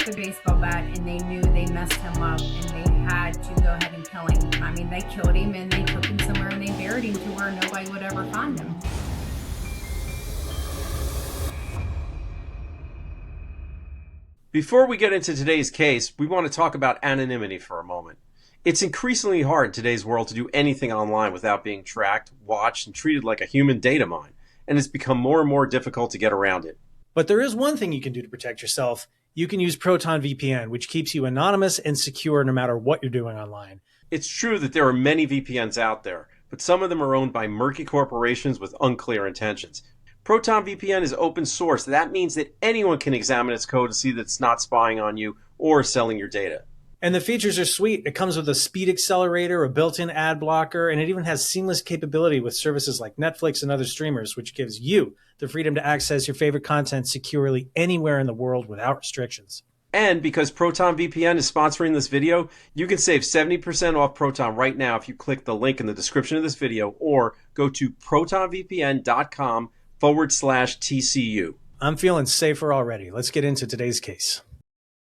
the baseball bat and they knew they messed him up and they had to go ahead and kill him. I mean, they killed him and they took him somewhere and they buried him to where nobody would ever find him. Before we get into today's case, we want to talk about anonymity for a moment. It's increasingly hard in today's world to do anything online without being tracked, watched, and treated like a human data mine, and it's become more and more difficult to get around it. But there is one thing you can do to protect yourself. You can use Proton VPN, which keeps you anonymous and secure no matter what you're doing online. It's true that there are many VPNs out there, but some of them are owned by murky corporations with unclear intentions. Proton VPN is open source. That means that anyone can examine its code to see that it's not spying on you or selling your data. And the features are sweet. It comes with a speed accelerator, a built-in ad blocker, and it even has seamless capability with services like Netflix and other streamers, which gives you the freedom to access your favorite content securely anywhere in the world without restrictions. And because Proton VPN is sponsoring this video, you can save 70% off Proton right now if you click the link in the description of this video or go to protonvpn.com/TCU. I'm feeling safer already. Let's get into today's case.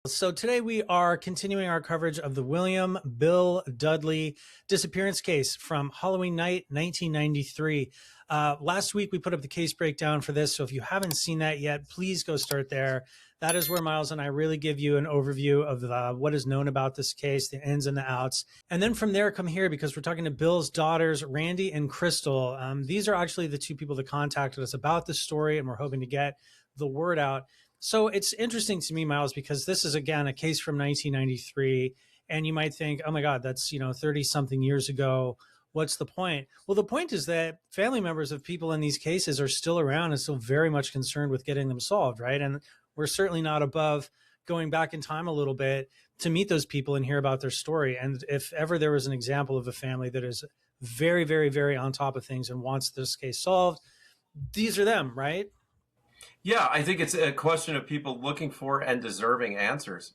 So today we are continuing our coverage of the William Bill Dudley disappearance case from Halloween night, 1993. Last week we put up the case breakdown for this, so if you haven't seen that yet, please go start there. That is where Myles and I really give you an overview of what is known about this case, the ins and the outs. And then from there, come here because we're talking to Bill's daughters, Randy and Crystal. These are actually the two people that contacted us about this story, and we're hoping to get the word out. So it's interesting to me, Myles, because this is, again, a case from 1993. And you might think, oh, my God, that's, 30-something years ago. What's the point? Well, the point is that family members of people in these cases are still around and still very much concerned with getting them solved, right? And we're certainly not above going back in time a little bit to meet those people and hear about their story. And if ever there was an example of a family that is very, very, very on top of things and wants this case solved, these are them, right? Yeah, I think it's a question of people looking for and deserving answers.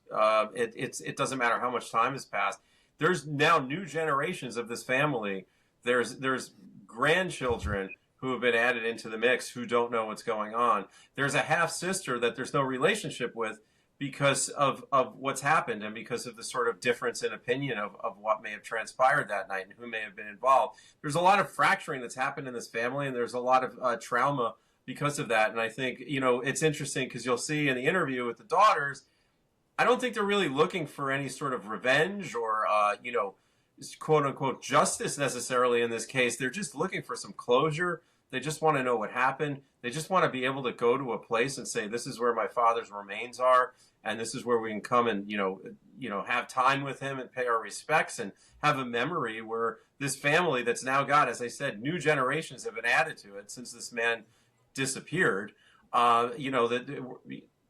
It doesn't matter how much time has passed. There's now new generations of this family. There's grandchildren who have been added into the mix who don't know what's going on. There's a half sister that there's no relationship with because of what's happened and because of the sort of difference in opinion of what may have transpired that night and who may have been involved. There's a lot of fracturing that's happened in this family, and there's a lot of trauma because of that. And I think, it's interesting because you'll see in the interview with the daughters, I don't think they're really looking for any sort of revenge or, quote unquote justice necessarily in this case. They're just looking for some closure. They just want to know what happened. They just want to be able to go to a place and say, this is where my father's remains are. And this is where we can come and, have time with him and pay our respects and have a memory where this family that's now got, as I said, new generations have been added to it since this man disappeared, that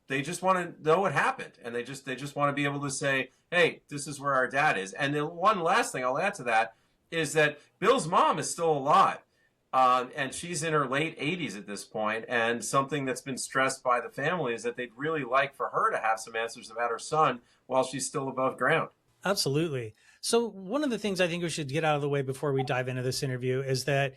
they just want to know what happened, and they just want to be able to say, hey, this is where our dad is. And then one last thing I'll add to that is that Bill's mom is still alive, and she's in her late 80s at this point, and something that's been stressed by the family is that they'd really like for her to have some answers about her son while she's still above ground. Absolutely. So one of the things I think we should get out of the way before we dive into this interview is that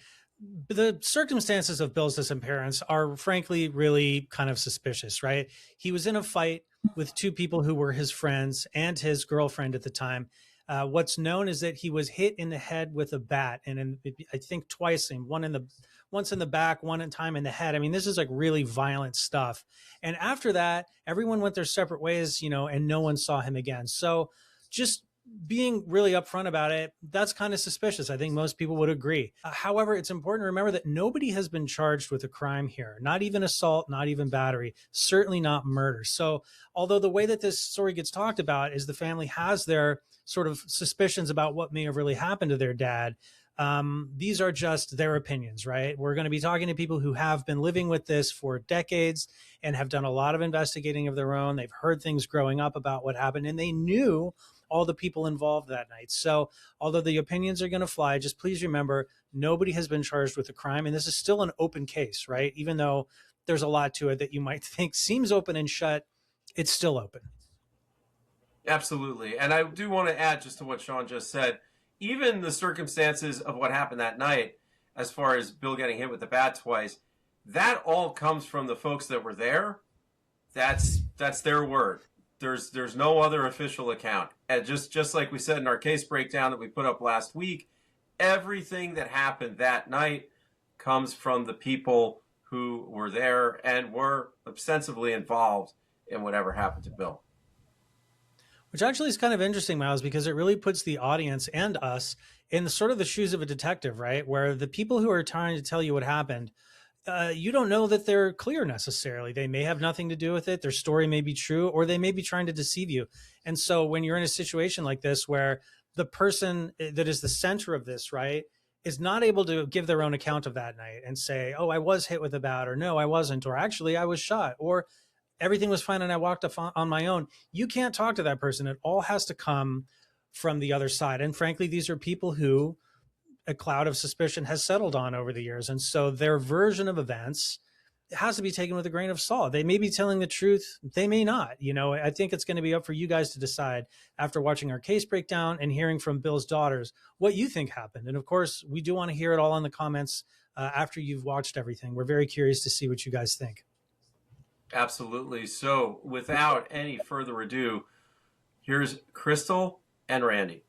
the circumstances of Bill's disappearance are frankly really kind of suspicious, right? He was in a fight with two people who were his friends and his girlfriend at the time. What's known is that he was hit in the head with a bat, and I think twice, once in the back, one time in the head. I mean, this is like really violent stuff. And after that, everyone went their separate ways, and no one saw him again. So just being really upfront about it, that's kind of suspicious. I think most people would agree. However, it's important to remember that nobody has been charged with a crime here, not even assault, not even battery, certainly not murder. So although the way that this story gets talked about is the family has their sort of suspicions about what may have really happened to their dad, these are just their opinions, right? We're going to be talking to people who have been living with this for decades and have done a lot of investigating of their own. They've heard things growing up about what happened, and they knew all the people involved that night. So although the opinions are going to fly, just please remember, nobody has been charged with a crime. And this is still an open case, right? Even though there's a lot to it that you might think seems open and shut, it's still open. Absolutely. And I do want to add just to what Sean just said, even the circumstances of what happened that night, as far as Bill getting hit with the bat twice, that all comes from the folks that were there. That's their word. There's no other official account. And just like we said in our case breakdown that we put up last week, everything that happened that night comes from the people who were there and were ostensibly involved in whatever happened to Bill. Which actually is kind of interesting, Myles, because it really puts the audience and us in sort of the shoes of a detective, right? Where the people who are trying to tell you what happened, you don't know that they're clear necessarily. They may have nothing to do with it. Their story may be true, or they may be trying to deceive you. And so when you're in a situation like this, where the person that is the center of this, right, is not able to give their own account of that night and say, oh, I was hit with a bat, or no, I wasn't, or actually I was shot, or everything was fine and I walked up on my own. You can't talk to that person. It all has to come from the other side. And frankly, these are people who a cloud of suspicion has settled on over the years. And so their version of events has to be taken with a grain of salt. They may be telling the truth. They may not. You know, I think it's going to be up for you guys to decide after watching our case breakdown and hearing from Bill's daughters what you think happened. And of course, we do want to hear it all in the comments after you've watched everything. We're very curious to see what you guys think. Absolutely. So without any further ado, here's Crystal and Randy.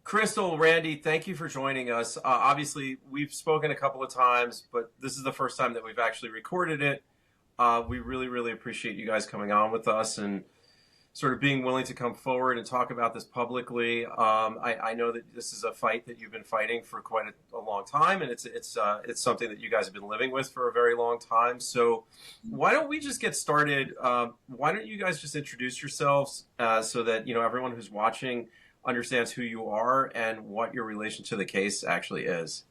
Crystal, Randy, thank you for joining us. Obviously, we've spoken a couple of times, but this is the first time that we've actually recorded it. We really, really appreciate you guys coming on with us and sort of being willing to come forward and talk about this publicly. I know that this is a fight that you've been fighting for quite a long time, and it's something that you guys have been living with for a very long time. So why don't we just get started? Why don't you guys just introduce yourselves so that, you know, everyone who's watching understands who you are and what your relation to the case actually is.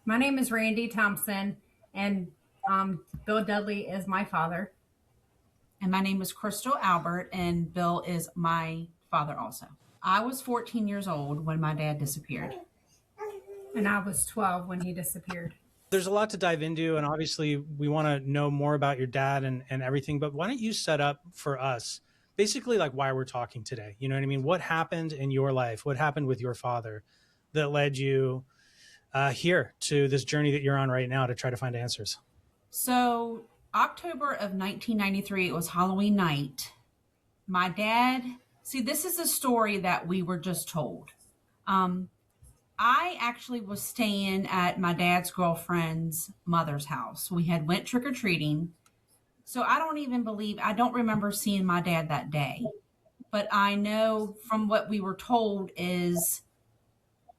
My name is Randy Thompson, and Bill Dudley is my father. And my name is Crystal Albert, and Bill is my father also. I was 14 years old when my dad disappeared. And I was 12 when he disappeared. There's a lot to dive into, and obviously we want to know more about your dad and everything, but why don't you set up for us basically like why we're talking today? You know what I mean? What happened in your life? What happened with your father that led you here to this journey that you're on right now to try to find answers? So October of 1993, it was Halloween night. My dad, see, this is a story that we were just told. I actually was staying at my dad's girlfriend's mother's house. We had went trick-or-treating. So I don't remember seeing my dad that day. But I know from what we were told is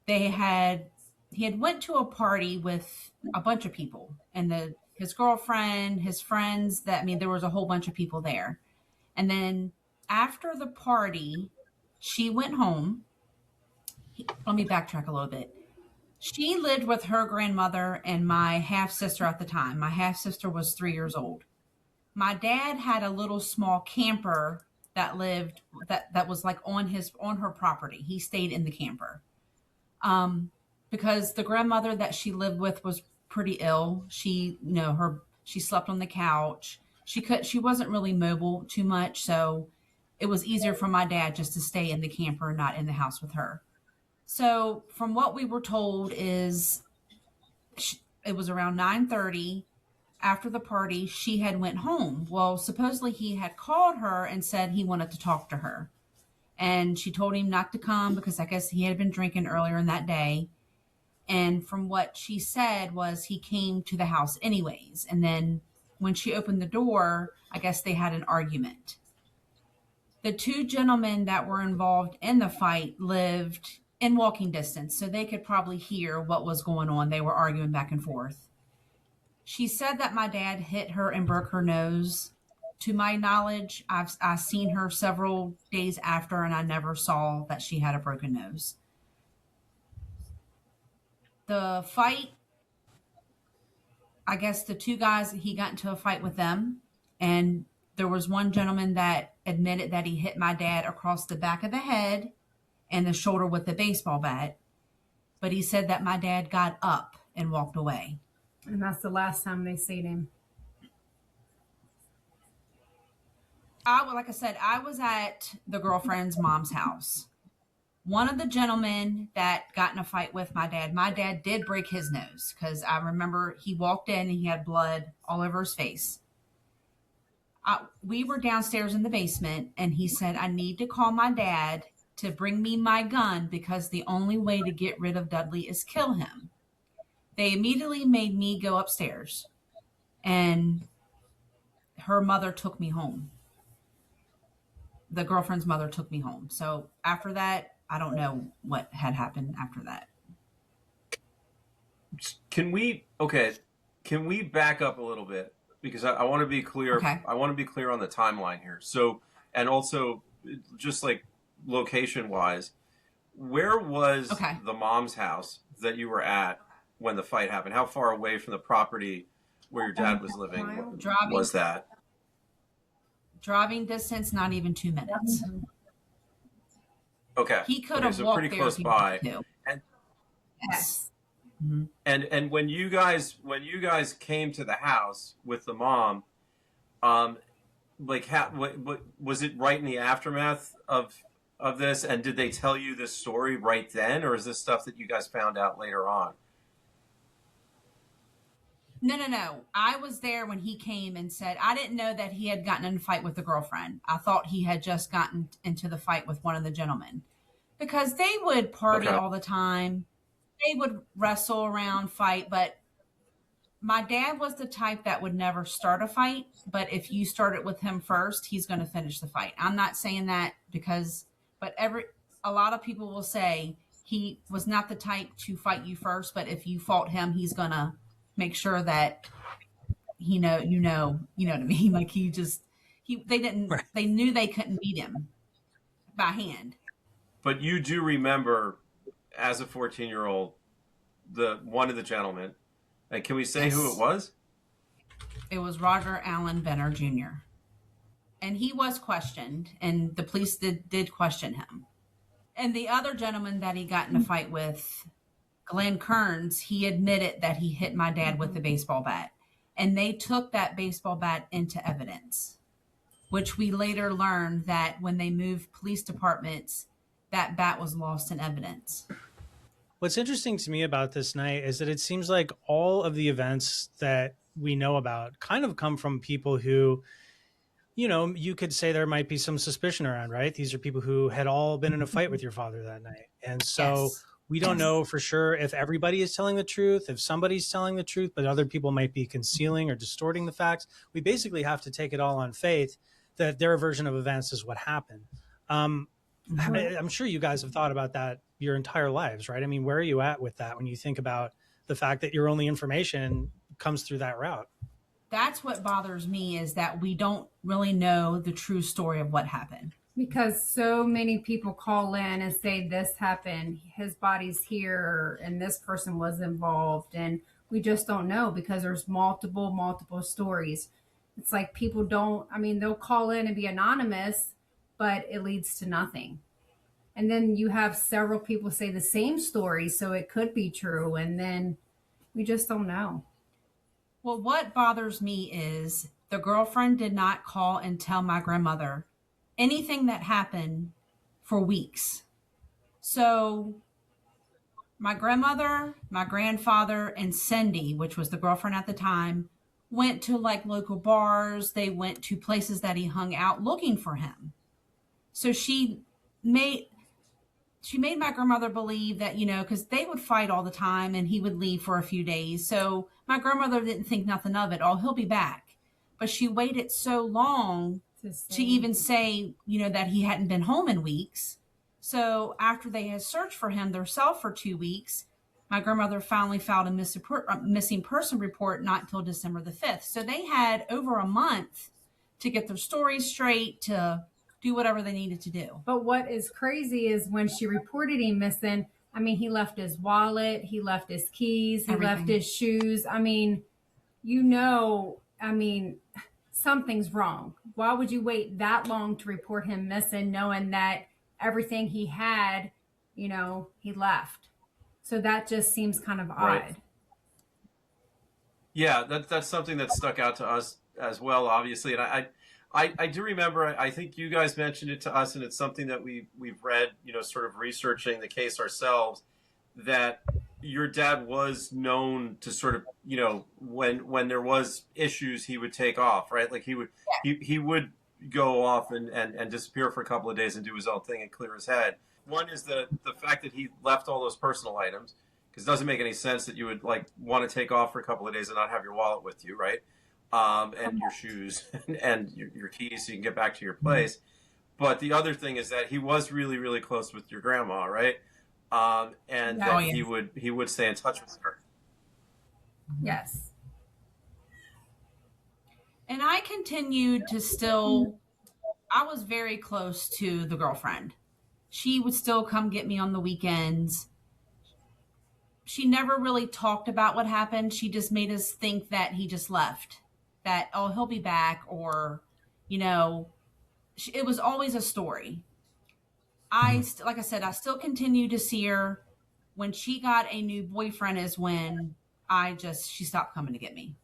he had went to a party with a bunch of people, and his girlfriend, his friends, there was a whole bunch of people there. And then after the party, she went home. Let me backtrack a little bit. She lived with her grandmother and my half-sister at the time. My half-sister was 3 years old. My dad had a little small camper that was like on her property. He stayed in the camper. Because the grandmother that she lived with was pretty ill. She slept on the couch. She wasn't really mobile too much, so it was easier for my dad just to stay in the camper, not in the house with her. So from what we were told is it was around 9:30 after the party, she had went home. Well, supposedly he had called her and said he wanted to talk to her. And she told him not to come because I guess he had been drinking earlier in that day. And from what she said was he came to the house anyways. And then when she opened the door, I guess they had an argument. The two gentlemen that were involved in the fight lived in walking distance, so they could probably hear what was going on. They were arguing back and forth. She said that my dad hit her and broke her nose. To my knowledge, I've seen her several days after, and I never saw that she had a broken nose. The fight, I guess the two guys, he got into a fight with them, and there was one gentleman that admitted that he hit my dad across the back of the head and the shoulder with the baseball bat, but he said that my dad got up and walked away. And that's the last time they seen him. Like I said, I was at the girlfriend's mom's house. One of the gentlemen that got in a fight with my dad did break his nose because I remember he walked in and he had blood all over his face. We were downstairs in the basement, and he said, I need to call my dad to bring me my gun because the only way to get rid of Dudley is kill him. They immediately made me go upstairs, and her mother took me home. The girlfriend's mother took me home. So after that, I don't know what had happened after that. Can we back up a little bit because I want to be clear. Okay. I want to be clear on the timeline here. So, and also just like location wise, where was the mom's house that you were at when the fight happened? How far away from the property where your dad was living was that? Driving distance, not even 2 minutes. Okay. He could have walked pretty there close by. And, yes. and when you guys came to the house with the mom, like what was it right in the aftermath of this? And did they tell you this story right then, or is this stuff that you guys found out later on? No. I was there when he came and said, I didn't know that he had gotten in a fight with a girlfriend. I thought he had just gotten into the fight with one of the gentlemen because they would party all the time. They would wrestle around, fight, but my dad was the type that would never start a fight. But if you start it with him first, he's going to finish the fight. I'm not saying that but a lot of people will say he was not the type to fight you first, but if you fought him, he's going to make sure that you know what I mean? Like they knew they couldn't beat him by hand. But you do remember as a 14-year-old, one of the gentlemen, and can we say who it was? It was Roger Allen Benner Jr. And he was questioned, and the police did question him. And the other gentleman that he got in a fight with, Glenn Kearns, he admitted that he hit my dad with a baseball bat. And they took that baseball bat into evidence, which we later learned that when they moved police departments, that bat was lost in evidence. What's interesting to me about this night is that it seems like all of the events that we know about kind of come from people who, you could say there might be some suspicion around, right? These are people who had all been in a fight with your father that night. And so we don't know for sure if everybody is telling the truth, if somebody's telling the truth, but other people might be concealing or distorting the facts. We basically have to take it all on faith that their version of events is what happened. I'm sure you guys have thought about that your entire lives, right? I mean, where are you at with that when you think about the fact that your only information comes through that route? That's what bothers me, is that we don't really know the true story of what happened. Because so many people call in and say this happened, his body's here, and this person was involved. And we just don't know because there's multiple stories. It's like people they'll call in and be anonymous, but it leads to nothing. And then you have several people say the same story, so it could be true. And then we just don't know. Well, what bothers me is the girlfriend did not call and tell my grandmother anything that happened for weeks. So my grandmother, my grandfather, and Cindy, which was the girlfriend at the time, went to like local bars. They went to places that he hung out looking for him. So she made my grandmother believe that, because they would fight all the time and he would leave for a few days. So my grandmother didn't think nothing of it. Oh, he'll be back. But she waited so long to even say, that he hadn't been home in weeks. So after they had searched for him themselves for 2 weeks, my grandmother finally filed a missing person report not until December the 5th. So they had over a month to get their stories straight, to do whatever they needed to do. But what is crazy is when she reported him missing, he left his wallet, he left his keys, he left his shoes. Something's wrong. Why would you wait that long to report him missing, knowing that everything he had, he left? So that just seems kind of odd. Right. Yeah, that's something that stuck out to us as well, obviously. And I do remember, I think you guys mentioned it to us, and it's something that we've read, sort of researching the case ourselves, that your dad was known to sort of, when there was issues, he would take off, right? Like he would go off and disappear for a couple of days and do his own thing and clear his head. One is the fact that he left all those personal items, because it doesn't make any sense that you would like want to take off for a couple of days and not have your wallet with you, right? And your shoes and your keys so you can get back to your place. But the other thing is that he was really, really close with your grandma, right? And Yeah. that Oh, yeah. he would stay in touch with her. Yes. And I continued to still, I was very close to the girlfriend. She would still come get me on the weekends. She never really talked about what happened. She just made us think that he just left, that, oh, he'll be back, or, you know, it was always a story. Like I said, I still continue to see her. When she got a new boyfriend is when she stopped coming to get me.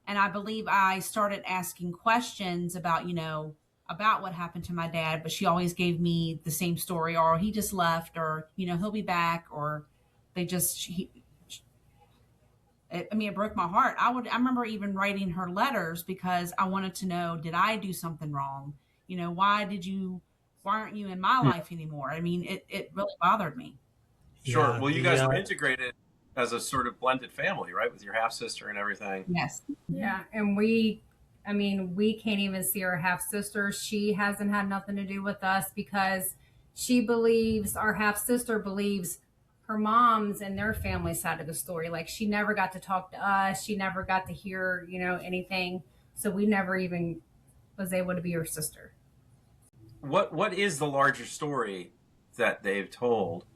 And I believe I started asking questions about, about what happened to my dad, but she always gave me the same story, or he just left, or, he'll be back, or it broke my heart. I remember even writing her letters because I wanted to know, did I do something wrong? Why aren't you in my life anymore? I mean, it really bothered me. Sure. Yeah, Well, you guys were integrated as a sort of blended family, right? With your half sister and everything. Yes. Yeah. And we can't even see our half sister. She hasn't had nothing to do with us because our half sister believes her mom's and their family side of the story. Like she never got to talk to us. She never got to hear, anything. So we never even was able to be her sister. What is the larger story that they've told?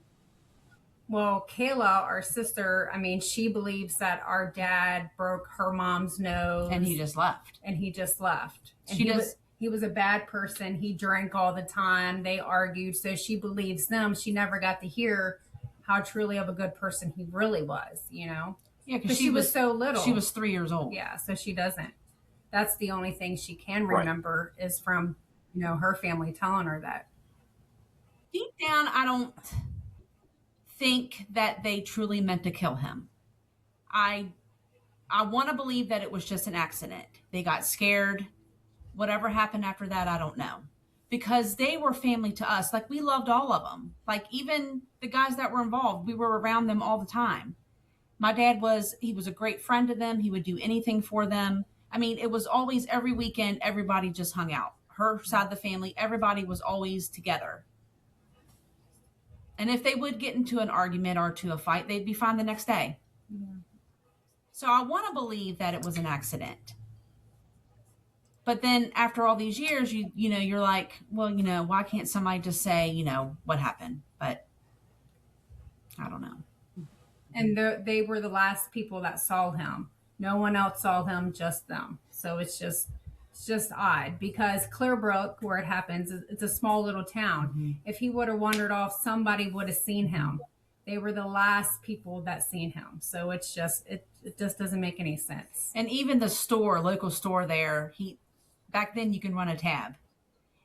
Well, Kayla, our sister, she believes that our dad broke her mom's nose And he just left. And She he was a bad person. He drank all the time. They argued. So she believes them. She never got to hear how truly of a good person he really was, Yeah, because she was so little. She was 3 years old. Yeah, so she doesn't. That's the only thing she can remember is from, her family telling her that. Deep down, I don't think that they truly meant to kill him. I want to believe that it was just an accident. They got scared. Whatever happened after that, I don't know. Because they were family to us. Like, we loved all of them. Like, even the guys that were involved, we were around them all the time. My dad was a great friend to them. He would do anything for them. I mean, it was always every weekend, everybody just hung out. Her side of the family, everybody was always together. And if they would get into an argument or to a fight, they'd be fine the next day. Yeah. So I want to believe that it was an accident. But then after all these years, you're like, well, why can't somebody just say, what happened? But I don't know. And they were the last people that saw him. No one else saw him, just them. So it's just odd because Clear Brook, where it happens, it's a small little town. Mm-hmm. If he would have wandered off, somebody would have seen him. They were the last people that seen him. So it's just, it just doesn't make any sense. And even the local store there, back then you can run a tab.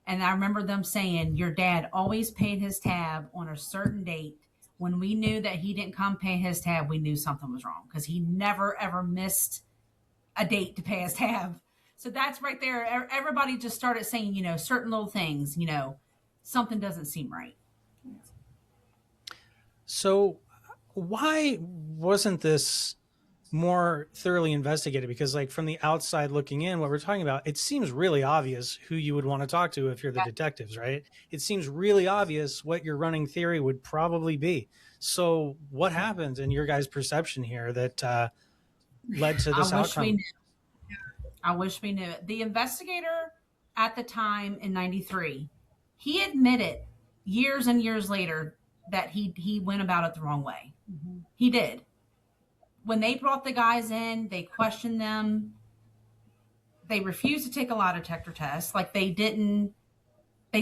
And I remember them saying, your dad always paid his tab on a certain date. When we knew that he didn't come pay his tab, we knew something was wrong because he never, ever missed a date to pay his tab. So that's right there. Everybody just started saying, certain little things, something doesn't seem right. So why wasn't this more thoroughly investigated? Because like from the outside looking in, what we're talking about, it seems really obvious who you would want to talk to if you're the detectives, right? It seems really obvious what your running theory would probably be. So what happened in your guys' perception here that led to this outcome? I wish we knew it. The investigator at the time in 93, he admitted years and years later that he went about it the wrong way. Mm-hmm. He did. When they brought the guys in, they questioned them. They refused to take a lie detector test. Like they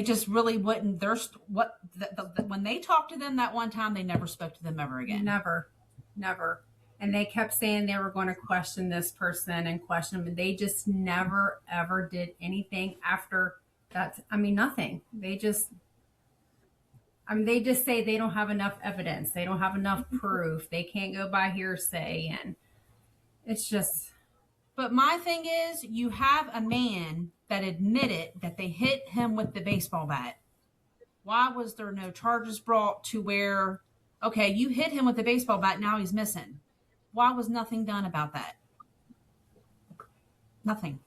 just really wouldn't. When they talked to them that one time, they never spoke to them ever again. Never. And they kept saying they were going to question this person and question them. And they just never, ever did anything after that. Nothing. They just, I mean, they just say they don't have enough evidence. They don't have enough proof. They can't go by hearsay. And it's just. But my thing is, you have a man that admitted that they hit him with the baseball bat. Why was there no charges brought to where, okay, you hit him with the baseball bat, now he's missing? Why was nothing done about that? Nothing.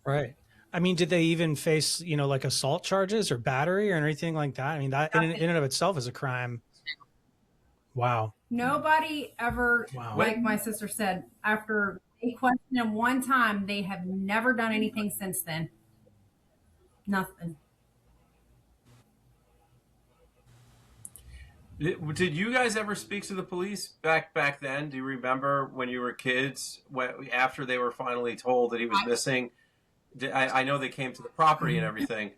Right. I mean, did they even face, like assault charges or battery or anything like that? I mean, that in and of itself is a crime. Wow. Nobody ever, like my sister said, after they questioned him one time, they have never done anything since then. Nothing. Did you guys ever speak to the police back then? Do you remember when you were kids, after they were finally told that he was missing? I know they came to the property and everything.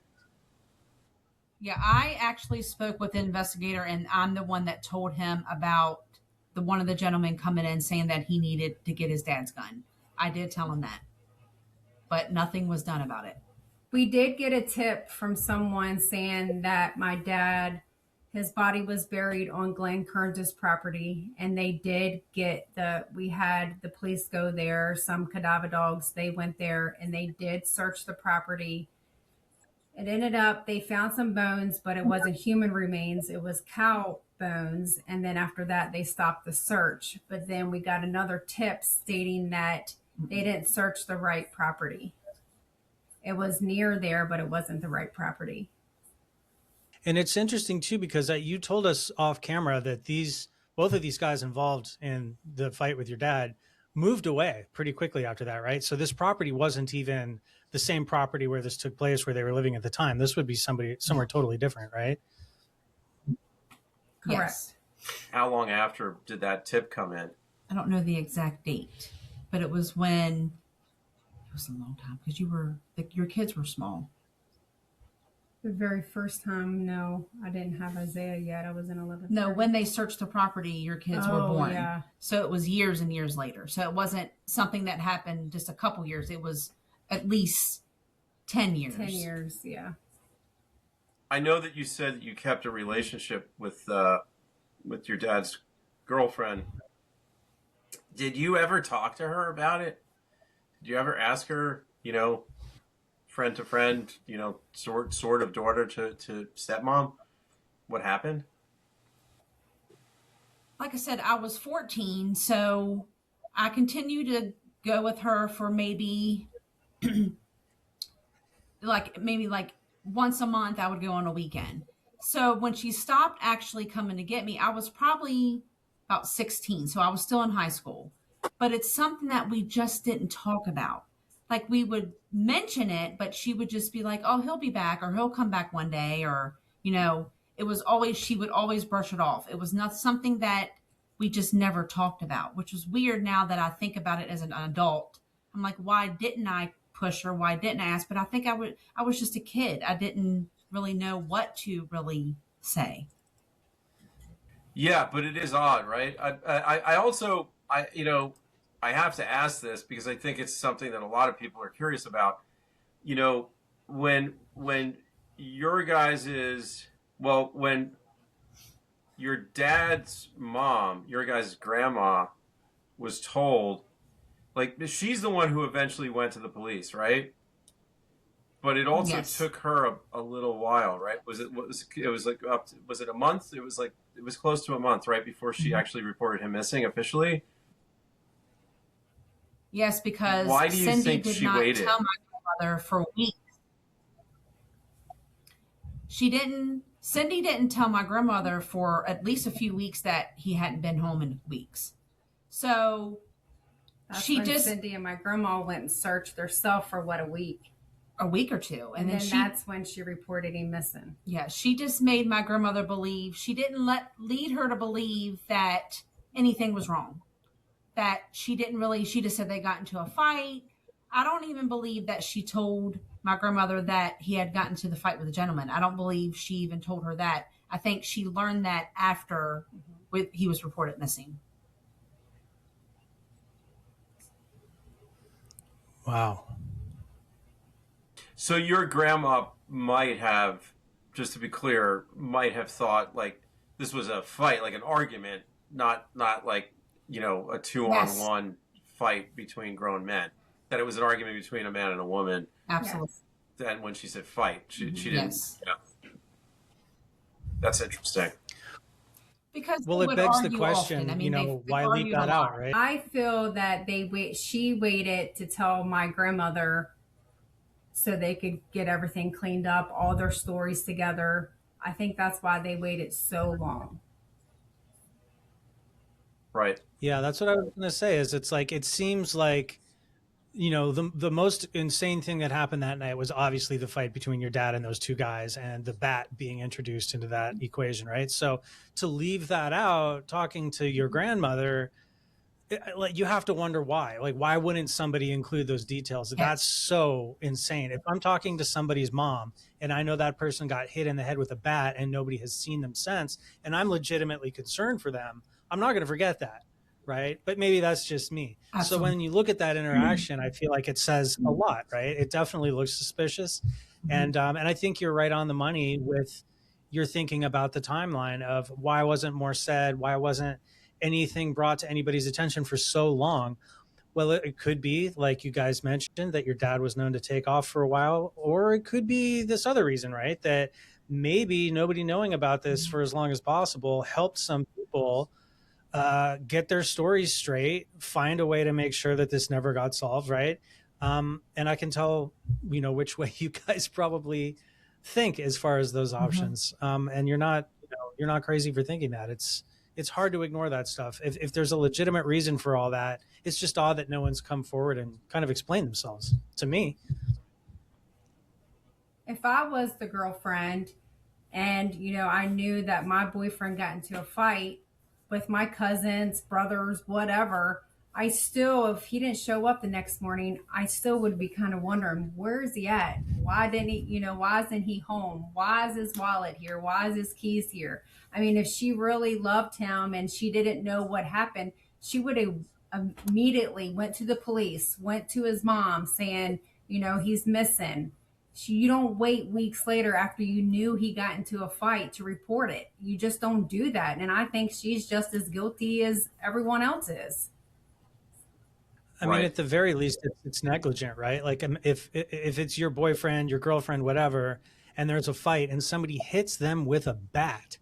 Yeah, I actually spoke with the investigator, and I'm the one that told him about one of the gentlemen coming in saying that he needed to get his dad's gun. I did tell him that, but nothing was done about it. We did get a tip from someone saying that my dad, his body was buried on Glenn Kearns' property, and they did we had the police go there, some cadaver dogs, they went there and they did search the property. It ended up, they found some bones, but it wasn't human remains, it was cow bones. And then after that, they stopped the search. But then we got another tip stating that they didn't search the right property. It was near there, but it wasn't the right property. And it's interesting too, because you told us off camera that both of these guys involved in the fight with your dad moved away pretty quickly after that, right? So this property wasn't even the same property where this took place, where they were living at the time. This would be somewhere totally different, right? Correct. Yes. How long after did that tip come in? I don't know the exact date, but it was a long time because your kids were small. The very first time, no, I didn't have Isaiah yet. I was in 11th. No, when they searched the property, your kids were born. Yeah. So it was years and years later. So it wasn't something that happened just a couple years. It was at least 10 years. 10 years, yeah. I know that you said that you kept a relationship with your dad's girlfriend. Did you ever talk to her about it? Did you ever ask her, friend to friend, sort of daughter to stepmom, what happened? Like I said, I was 14, so I continued to go with her for maybe like once a month. I would go on a weekend. So when she stopped actually coming to get me, I was probably about 16, so I was still in high school. But it's something that we just didn't talk about. Like, we would mention it, but she would just be like, oh, he'll be back, or he'll come back one day, or, it was always, she would always brush it off. It was not something that we just never talked about, which was weird now that I think about it as an adult. I'm like, why didn't I push her? Why didn't I ask? But I think I was just a kid. I didn't really know what to really say. Yeah, but it is odd, right? I also, I have to ask this because I think it's something that a lot of people are curious about. When your when your dad's mom, your guys' grandma, was told, like, she's the one who eventually went to the police, right? But it also took her a little while, right? Was it like was it a month? It was close to a month, right, before she actually reported him missing officially. Yes, because why do you Cindy think did she not waited? tell my grandmother for weeks. Cindy didn't tell my grandmother for at least a few weeks that he hadn't been home in weeks. So That's she when just Cindy and my grandma went and searched themselves for a week. A week or two. And then that's when she reported him missing. Yeah, she just made my grandmother believe. She didn't lead her to believe that anything was wrong. That she just said they got into a fight. I don't even believe that she told my grandmother that he had gotten into the fight with a gentleman. I don't believe she even told her that. I think she learned that after he was reported missing. Wow. So your grandma might have just to be clear, might have thought like this was a fight, like an argument, not like, you know, a two on Yes, one fight between grown men. That it was an argument between a man and a woman. absolutely. Yes. Then when she said fight, she didn't. Yes. Yeah, that's interesting. Because Well, they it would begs the argue question, often. I you mean, know, they've why leave argued a that out, lot. right? I feel that she waited to tell my grandmother so they could get everything cleaned up, all their stories together. I think that's why they waited so long. Right. Yeah, that's what I was going to say. Is it's like it seems like, you know, the most insane thing that happened that night was obviously the fight between your dad and those two guys, and the bat being introduced into that equation, right? So to leave that out, talking to your grandmother, like you have to wonder why. Like, why wouldn't somebody include those details? That's Yes. so insane. If I'm talking to somebody's mom and I know that person got hit in the head with a bat and nobody has seen them since, and I'm legitimately concerned for them, I'm not going to forget that, right? But maybe that's just me. So Absolutely. when you look at that interaction, I feel like it says a lot, right? It definitely looks suspicious, and I think you're right on the money with your thinking about the timeline of why wasn't more said, why wasn't anything brought to anybody's attention for so long. Well, it could be, like you guys mentioned, that your dad was known to take off for a while, or it could be this other reason, right? That maybe nobody knowing about this for as long as possible helped some people get their stories straight, find a way to make sure that this never got solved, right? And I can tell, you know, which way you guys probably think as far as those options. And you're not, you know, you're not crazy for thinking that. It's hard to ignore that stuff. If there's a legitimate reason for all that, it's just odd that no one's come forward and kind of explained themselves to me. If I was the girlfriend and, I knew that my boyfriend got into a fight with my cousins, brothers, whatever, I still, if he didn't show up the next morning, I still would be kind of wondering, where is he at? Why didn't he, why isn't he home? Why is his wallet here? Why is his keys here? I mean, if she really loved him and she didn't know what happened, she would have immediately went to the police, went to his mom saying, he's missing. You don't wait weeks later after you knew he got into a fight to report it. You just don't do that. And I think she's just as guilty as everyone else is. I mean, Right. at the very least, it's negligent, right? Like, if it's your boyfriend, your girlfriend, whatever, and there's a fight and somebody hits them with a bat,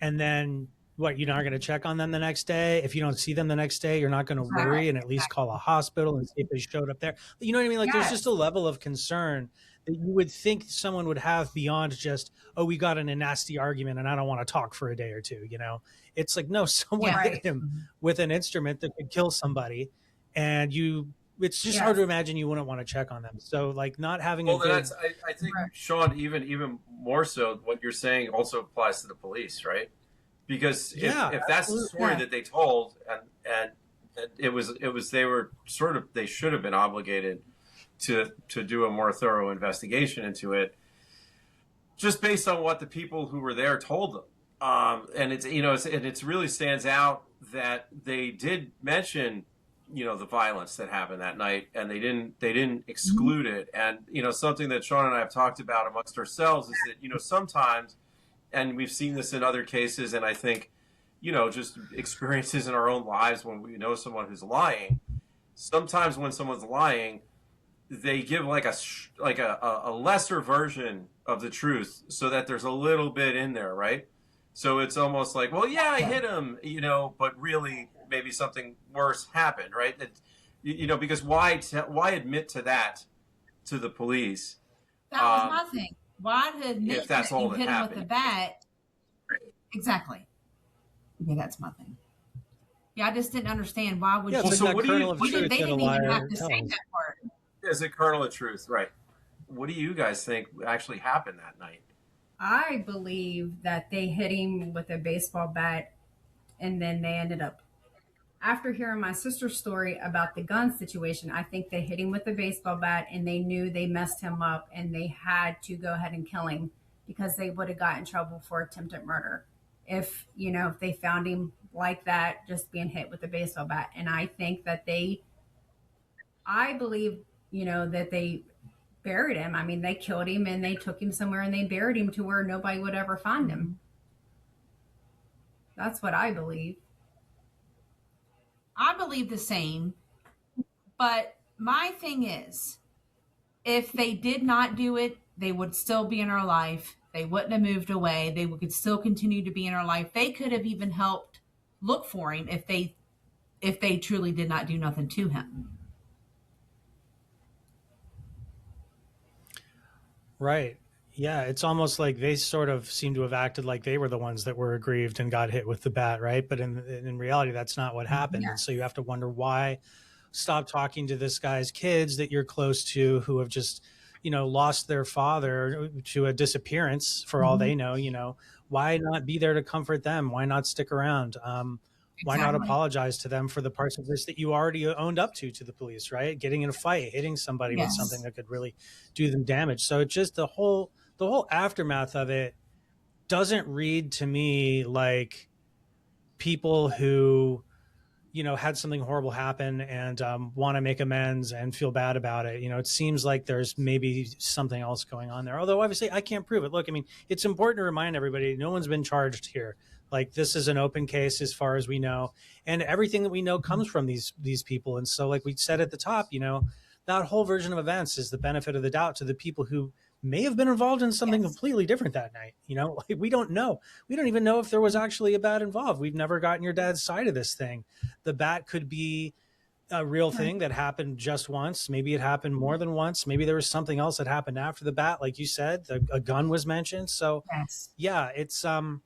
and then what? You're not going to check on them the next day. If you don't see them the next day, you're not going to worry and at least call a hospital and see if they showed up there. You know what I mean? Like, there's just a Yes. level of concern that you would think someone would have beyond just, oh, we got in a nasty argument and I don't want to talk for a day or two. You know, it's like, no, someone Yeah. hit Right. him with an instrument that could kill somebody, and it's just hard to Yes. imagine you wouldn't want to check on them. So, like, not having a Well, then good, that's I think Right. Sean, even more so, what you're saying also applies to the police, right? Because Yeah, if that's the absolutely. story Yeah. that they told, and it was they should have been obligated to do a more thorough investigation into it, just based on what the people who were there told them. And it's really stands out that they did mention, the violence that happened that night, and they didn't exclude it. And something that Sean and I have talked about amongst ourselves is that sometimes, and we've seen this in other cases, and I think just experiences in our own lives when we know someone who's lying. Sometimes when someone's lying, they give like a lesser version of the truth, so that there's a little bit in there, right? So it's almost like, well, yeah, I hit him, but really maybe something worse happened, right? That, because why admit to that to the police That was my thing. Why to if admit that's that all you that hit him with happened? a bat? Exactly. Yeah, that's my thing. Yeah, I just didn't understand why would yeah, you. it's Well, like so that what do you- kernel of They truth that a didn't even liar have to say tells. that part. As a kernel of truth, right? What do you guys think actually happened that night? I believe that they hit him with a baseball bat and then they ended up, after hearing my sister's story about the gun situation, I think they hit him with a baseball bat and they knew they messed him up and they had to go ahead and kill him because they would have got in trouble for attempted murder if they found him like that, just being hit with a baseball bat. And I think that I believe, that they buried him. I mean, they killed him and they took him somewhere and they buried him to where nobody would ever find him. That's what I believe. I believe the same. But my thing is, if they did not do it, they would still be in our life. They wouldn't have moved away. They could still continue to be in our life. They could have even helped look for him if they truly did not do nothing to him. Right. Yeah, it's almost like they sort of seem to have acted like they were the ones that were aggrieved and got hit with the bat, right? But in reality, that's not what happened. Yeah. And so you have to wonder why. Stop talking to this guy's kids that you're close to who have just, lost their father to a disappearance for all they know. Why not be there to comfort them? Why not stick around? Why not Exactly. apologize to them for the parts of this that you already owned up to the police, right? Getting in a fight, hitting somebody with Yes. something that could really do them damage. So it's just the whole aftermath of it doesn't read to me like people who, had something horrible happen and want to make amends and feel bad about it. It seems like there's maybe something else going on there. Although obviously I can't prove it. Look, I mean, it's important to remind everybody, no one's been charged here. Like, this is an open case as far as we know. And everything that we know comes from these people. And so, like we said at the top, that whole version of events is the benefit of the doubt to the people who may have been involved in something completely different that night. Like, we don't know. We don't even know if there was actually a bat involved. We've never gotten your dad's side of this thing. The bat could be a real thing that happened just once. Maybe it happened more than once. Maybe there was something else that happened after the bat. Like you said, a gun was mentioned. So yeah, it's hard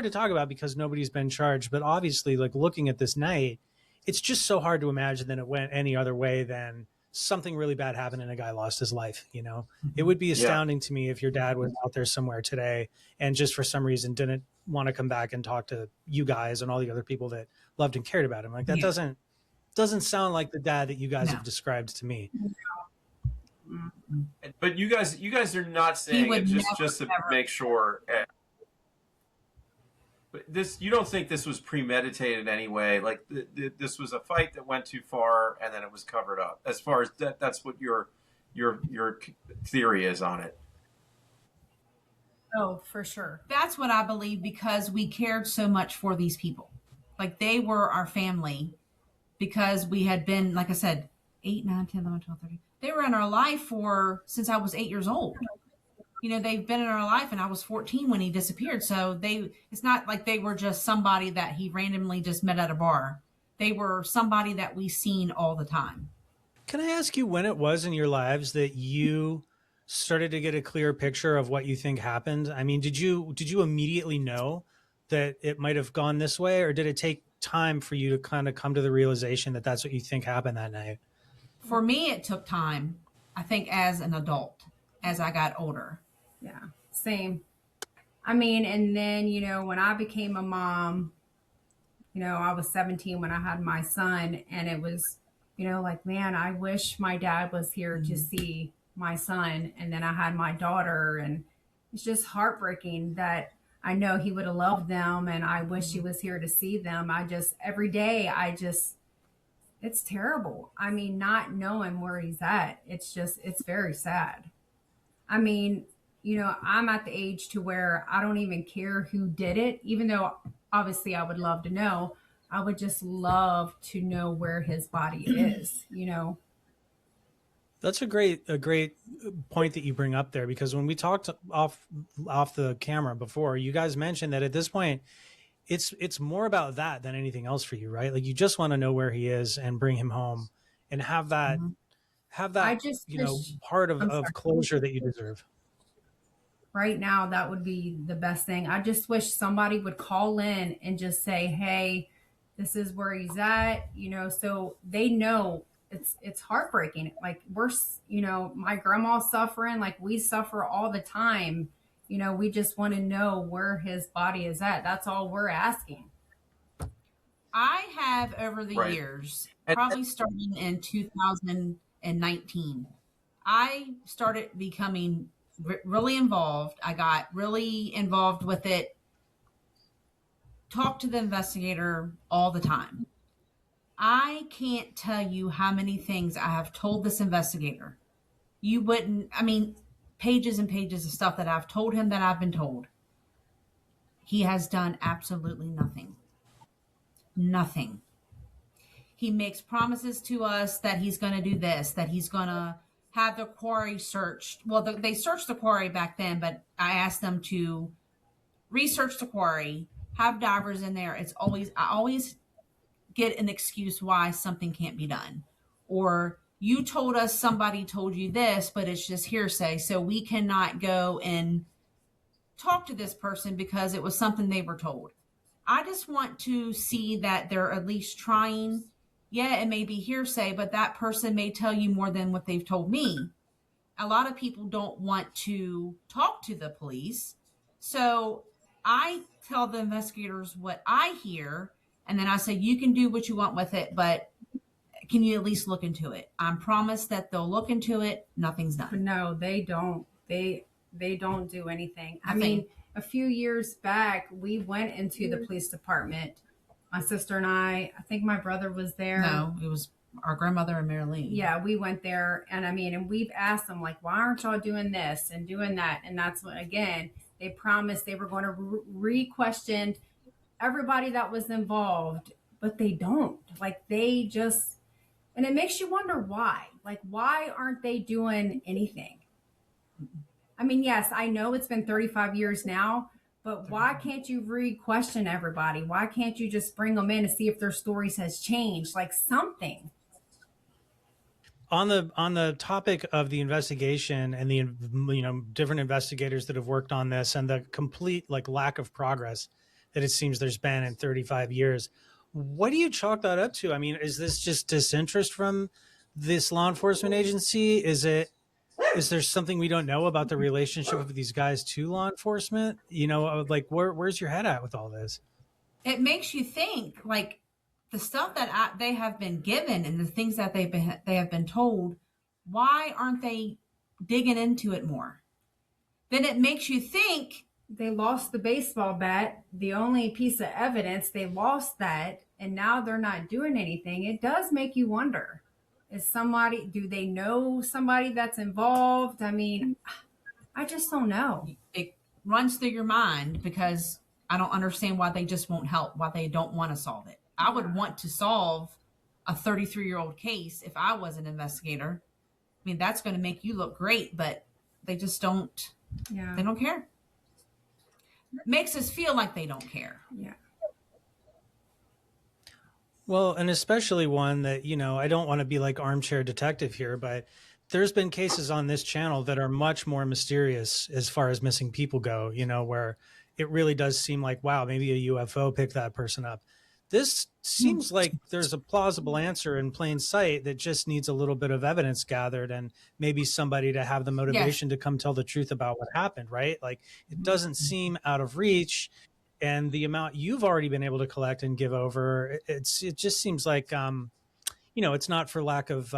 to talk about because nobody's been charged, but obviously, like, looking at this night, it's just so hard to imagine that it went any other way than something really bad happened and a guy lost his life. It would be astounding to me if your dad was out there somewhere today and just for some reason didn't want to come back and talk to you guys and all the other people that loved and cared about him. Like, that doesn't sound like the dad that you guys have described to me. But you guys are not saying it just to make sure. But you don't think this was premeditated anyway? Like, this was a fight that went too far and then it was covered up. As far as that's what your theory is on it. Oh, for sure. That's what I believe, because we cared so much for these people. Like, they were our family, because we had been, like I said, 8, 9, 10, 11, 12, 13. They were in our life since I was 8 years old. They've been in our life, and I was 14 when he disappeared. So it's not like they were just somebody that he randomly just met at a bar. They were somebody that we seen all the time. Can I ask you when it was in your lives that you started to get a clear picture of what you think happened? I mean, did you immediately know that it might have gone this way, or did it take time for you to kind of come to the realization that that's what you think happened that night? For me, it took time, I think, as an adult, as I got older. Yeah, same. I mean, and then, when I became a mom, I was 17 when I had my son, and it was, like, man, I wish my dad was here to see my son. And then I had my daughter, and it's just heartbreaking that I know he would have loved them, and I wish he was here to see them. Every day, it's terrible. I mean, not knowing where he's at, it's very sad. I mean, I'm at the age to where I don't even care who did it, even though obviously I would love to know. I would just love to know where his body is, That's a great point that you bring up there, because when we talked off the camera before, you guys mentioned that at this point, it's more about that than anything else for you, right? Like, you just want to know where he is and bring him home and have that part of closure that you deserve. Right now, that would be the best thing. I just wish somebody would call in and just say, hey, this is where he's at, so they know. It's heartbreaking. Like, we're, my grandma's suffering, like we suffer all the time. We just want to know where his body is at. That's all we're asking. I have, over the years, probably starting in 2019, I started becoming really involved. I got really involved with it. Talked to the investigator all the time. I can't tell you how many things I have told this investigator. You wouldn't, I mean, pages and pages of stuff that I've told him that I've been told. He has done absolutely nothing. Nothing. He makes promises to us that he's going to do this, that he's going to have the quarry searched. Well, they searched the quarry back then, but I asked them to research the quarry, have divers in there. I always get an excuse why something can't be done. Or you told us somebody told you this, but it's just hearsay. So we cannot go and talk to this person because it was something they were told. I just want to see that they're at least trying. Yeah, it may be hearsay, but that person may tell you more than what they've told me. A lot of people don't want to talk to the police. So I tell the investigators what I hear, and then I say, you can do what you want with it, but can you at least look into it? I'm promised that they'll look into it. Nothing's done. No, they don't. They don't do anything. I mean, a few years back, we went into the police department. My sister and I think my brother was there. No, it was our grandmother and Marilyn. Yeah, we went there, and I mean, and we've asked them, like, why aren't y'all doing this and doing that? And that's what, again, they promised they were going to re-question everybody that was involved, but they don't. Like, they just, and it makes you wonder why. Like, why aren't they doing anything? I mean, yes, I know it's been 35 years now, but why can't you re-question everybody? Why can't you just bring them in to see if their stories has changed? Like something. On the topic of the investigation and the different investigators that have worked on this and the complete like lack of progress that it seems there's been in 35 years, what do you chalk that up to? I mean, is this just disinterest from this law enforcement agency? Is there something we don't know about the relationship of these guys to law enforcement? Like where's your head at with all this? It makes you think, like, the stuff that they have been given and the things that they have been told, why aren't they digging into it more? Then it makes you think. They lost the baseball bat, the only piece of evidence, they lost that, and now they're not doing anything. It does make you wonder. Do they know somebody that's involved? I mean, I just don't know. It runs through your mind because I don't understand why they just won't help, why they don't want to solve it. I would want to solve a 33-year-old case if I was an investigator. I mean, that's going to make you look great, but they just don't. Yeah. They don't care. Makes us feel like they don't care. Yeah. Well, and especially one that, I don't want to be like armchair detective here, but there's been cases on this channel that are much more mysterious as far as missing people go, where it really does seem like, wow, maybe a UFO picked that person up. This seems like there's a plausible answer in plain sight that just needs a little bit of evidence gathered and maybe somebody to have the motivation to come tell the truth about what happened, right? Like, it doesn't seem out of reach. And the amount you've already been able to collect and give over, it just seems like, it's not for lack of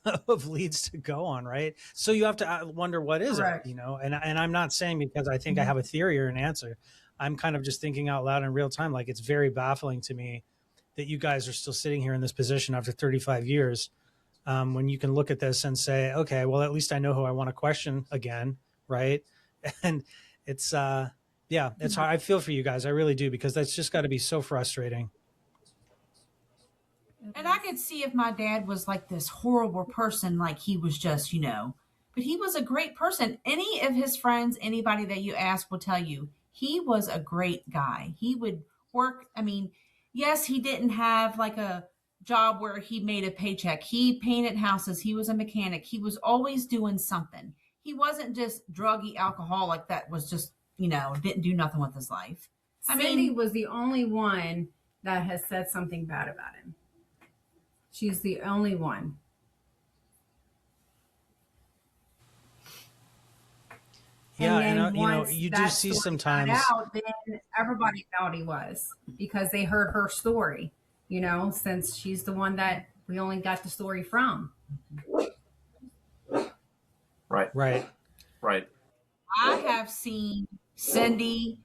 of leads to go on, right? So you have to wonder, what is it, And I'm not saying because I think I have a theory or an answer. I'm kind of just thinking out loud in real time. Like, it's very baffling to me that you guys are still sitting here in this position after 35 years, when you can look at this and say, okay, well, at least I know who I want to question again, right? And it's, it's hard. I feel for you guys. I really do, because that's just got to be so frustrating. And I could see if my dad was like this horrible person, like he was just, but he was a great person. Any of his friends, anybody that you ask will tell you, he was a great guy. He would work. I mean, yes, he didn't have like a job where he made a paycheck. He painted houses. He was a mechanic. He was always doing something. He wasn't just druggy alcoholic that was just, didn't do nothing with his life. Cindy was the only one that has said something bad about him. She's the only one. Yeah, and you do see sometimes. Then everybody thought he was, because they heard her story. Since she's the one that we only got the story from. Right. I have seen Cindy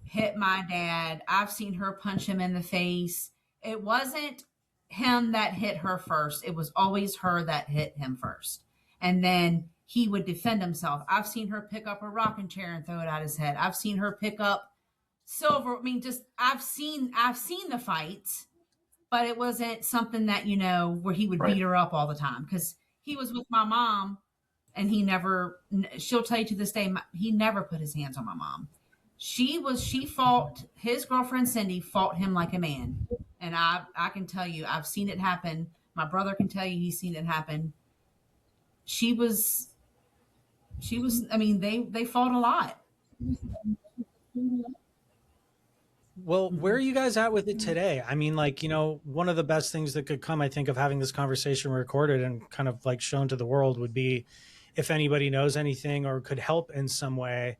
hit my dad. I've seen her punch him in the face. It wasn't him that hit her first. It was always her that hit him first. And then he would defend himself. I've seen her pick up a rocking chair and throw it at his head. I've seen her pick up silver. I mean, just I've seen the fights, but it wasn't something that, where he would beat her up all the time, because he was with my mom and she'll tell you to this day, he never put his hands on my mom. She fought, his girlfriend Cindy fought him like a man. And I can tell you, I've seen it happen. My brother can tell you he's seen it happen. She was, I mean, they fought a lot. Well, where are you guys at with it today? I mean, like, one of the best things that could come, I think, of having this conversation recorded and kind of like shown to the world would be if anybody knows anything or could help in some way,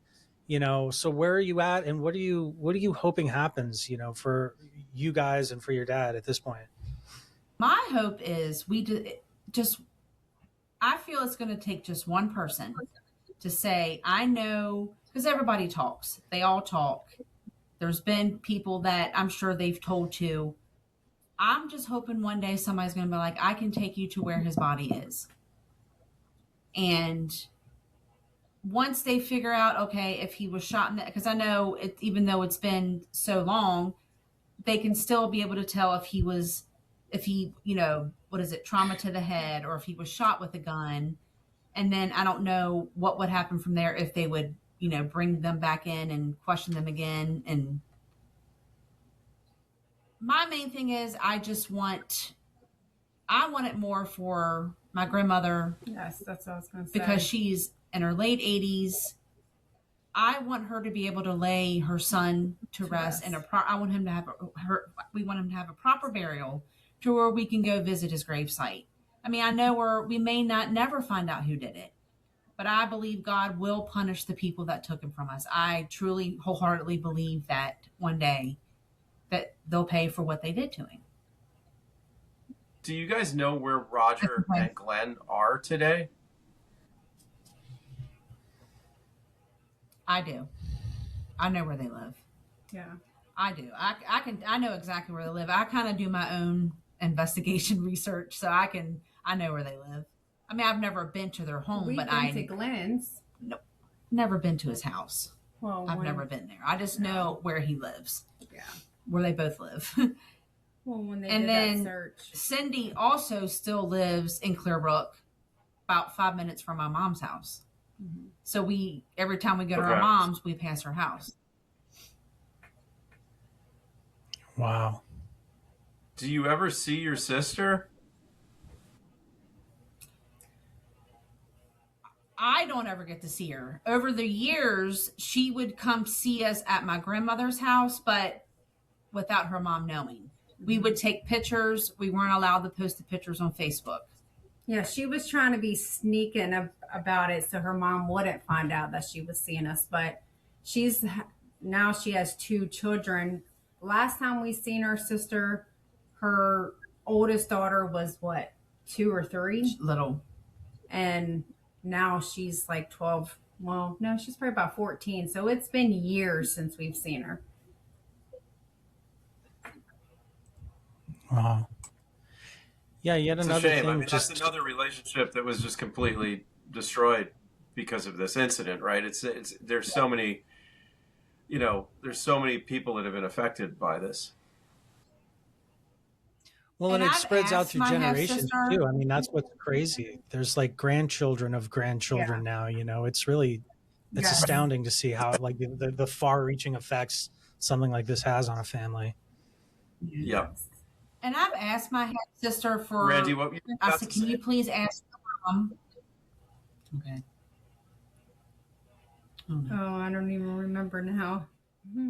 so where are you at, and what are you hoping happens, for you guys and for your dad at this point? My hope is I feel it's going to take just one person to say, I know, because everybody talks. They all talk. There's been people that I'm sure they've told to. I'm just hoping one day somebody's going to be like, I can take you to where his body is. And once they figure out, okay, if he was shot in that, because I know even though it's been so long, they can still be able to tell if he, trauma to the head, or if he was shot with a gun. And then I don't know what would happen from there, if they would, bring them back in and question them again. And my main thing is I want it more for my grandmother. Yes, that's what I was going to say. Because she's in her late 80s. I want her to be able to lay her son to rest. And I want him to have we want him to have a proper burial to where we can go visit his gravesite. I mean, I know we may never find out who did it, but I believe God will punish the people that took him from us. I truly, wholeheartedly believe that one day that they'll pay for what they did to him. Do you guys know where Roger and Glenn are today? I do. I know where they live. Yeah. I do. I know exactly where they live. I kind of do my own investigation research, so I know where they live. I mean, I've never been to their home, but I've been to Glenn's. No, never been to his house. Well, I've never been there. I just know where he lives. Yeah. Where they both live. Well, when they and did then that search. Cindy also still lives in Clear Brook, about 5 minutes from my mom's house. Mm-hmm. So every time we go to our mom's, we pass her house. Wow. Do you ever see your sister? I don't ever get to see her. Over the years, she would come see us at my grandmother's house, but without her mom knowing. We would take pictures. We weren't allowed to post the pictures on Facebook. Yeah, she was trying to be sneaking about it so her mom wouldn't find out that she was seeing us. But now she has 2 children. Last time we seen her sister, her oldest daughter was 2 or 3? Little. And now she's like 12. Well, no, she's probably about 14. So it's been years since we've seen her. Wow. Yeah, yet It's another a shame. thing. I mean, that's another relationship that was just completely destroyed because of this incident, right? There's so many, there's so many people that have been affected by this. Well, and it spreads out through generations too. I mean, that's what's crazy. There's like grandchildren of grandchildren now. It's really, it's astounding to see how like the far-reaching effects something like this has on a family. Yeah. And I've asked my sister for. Randy, what I said, can you please ask mom? Okay. Oh, I don't even remember now.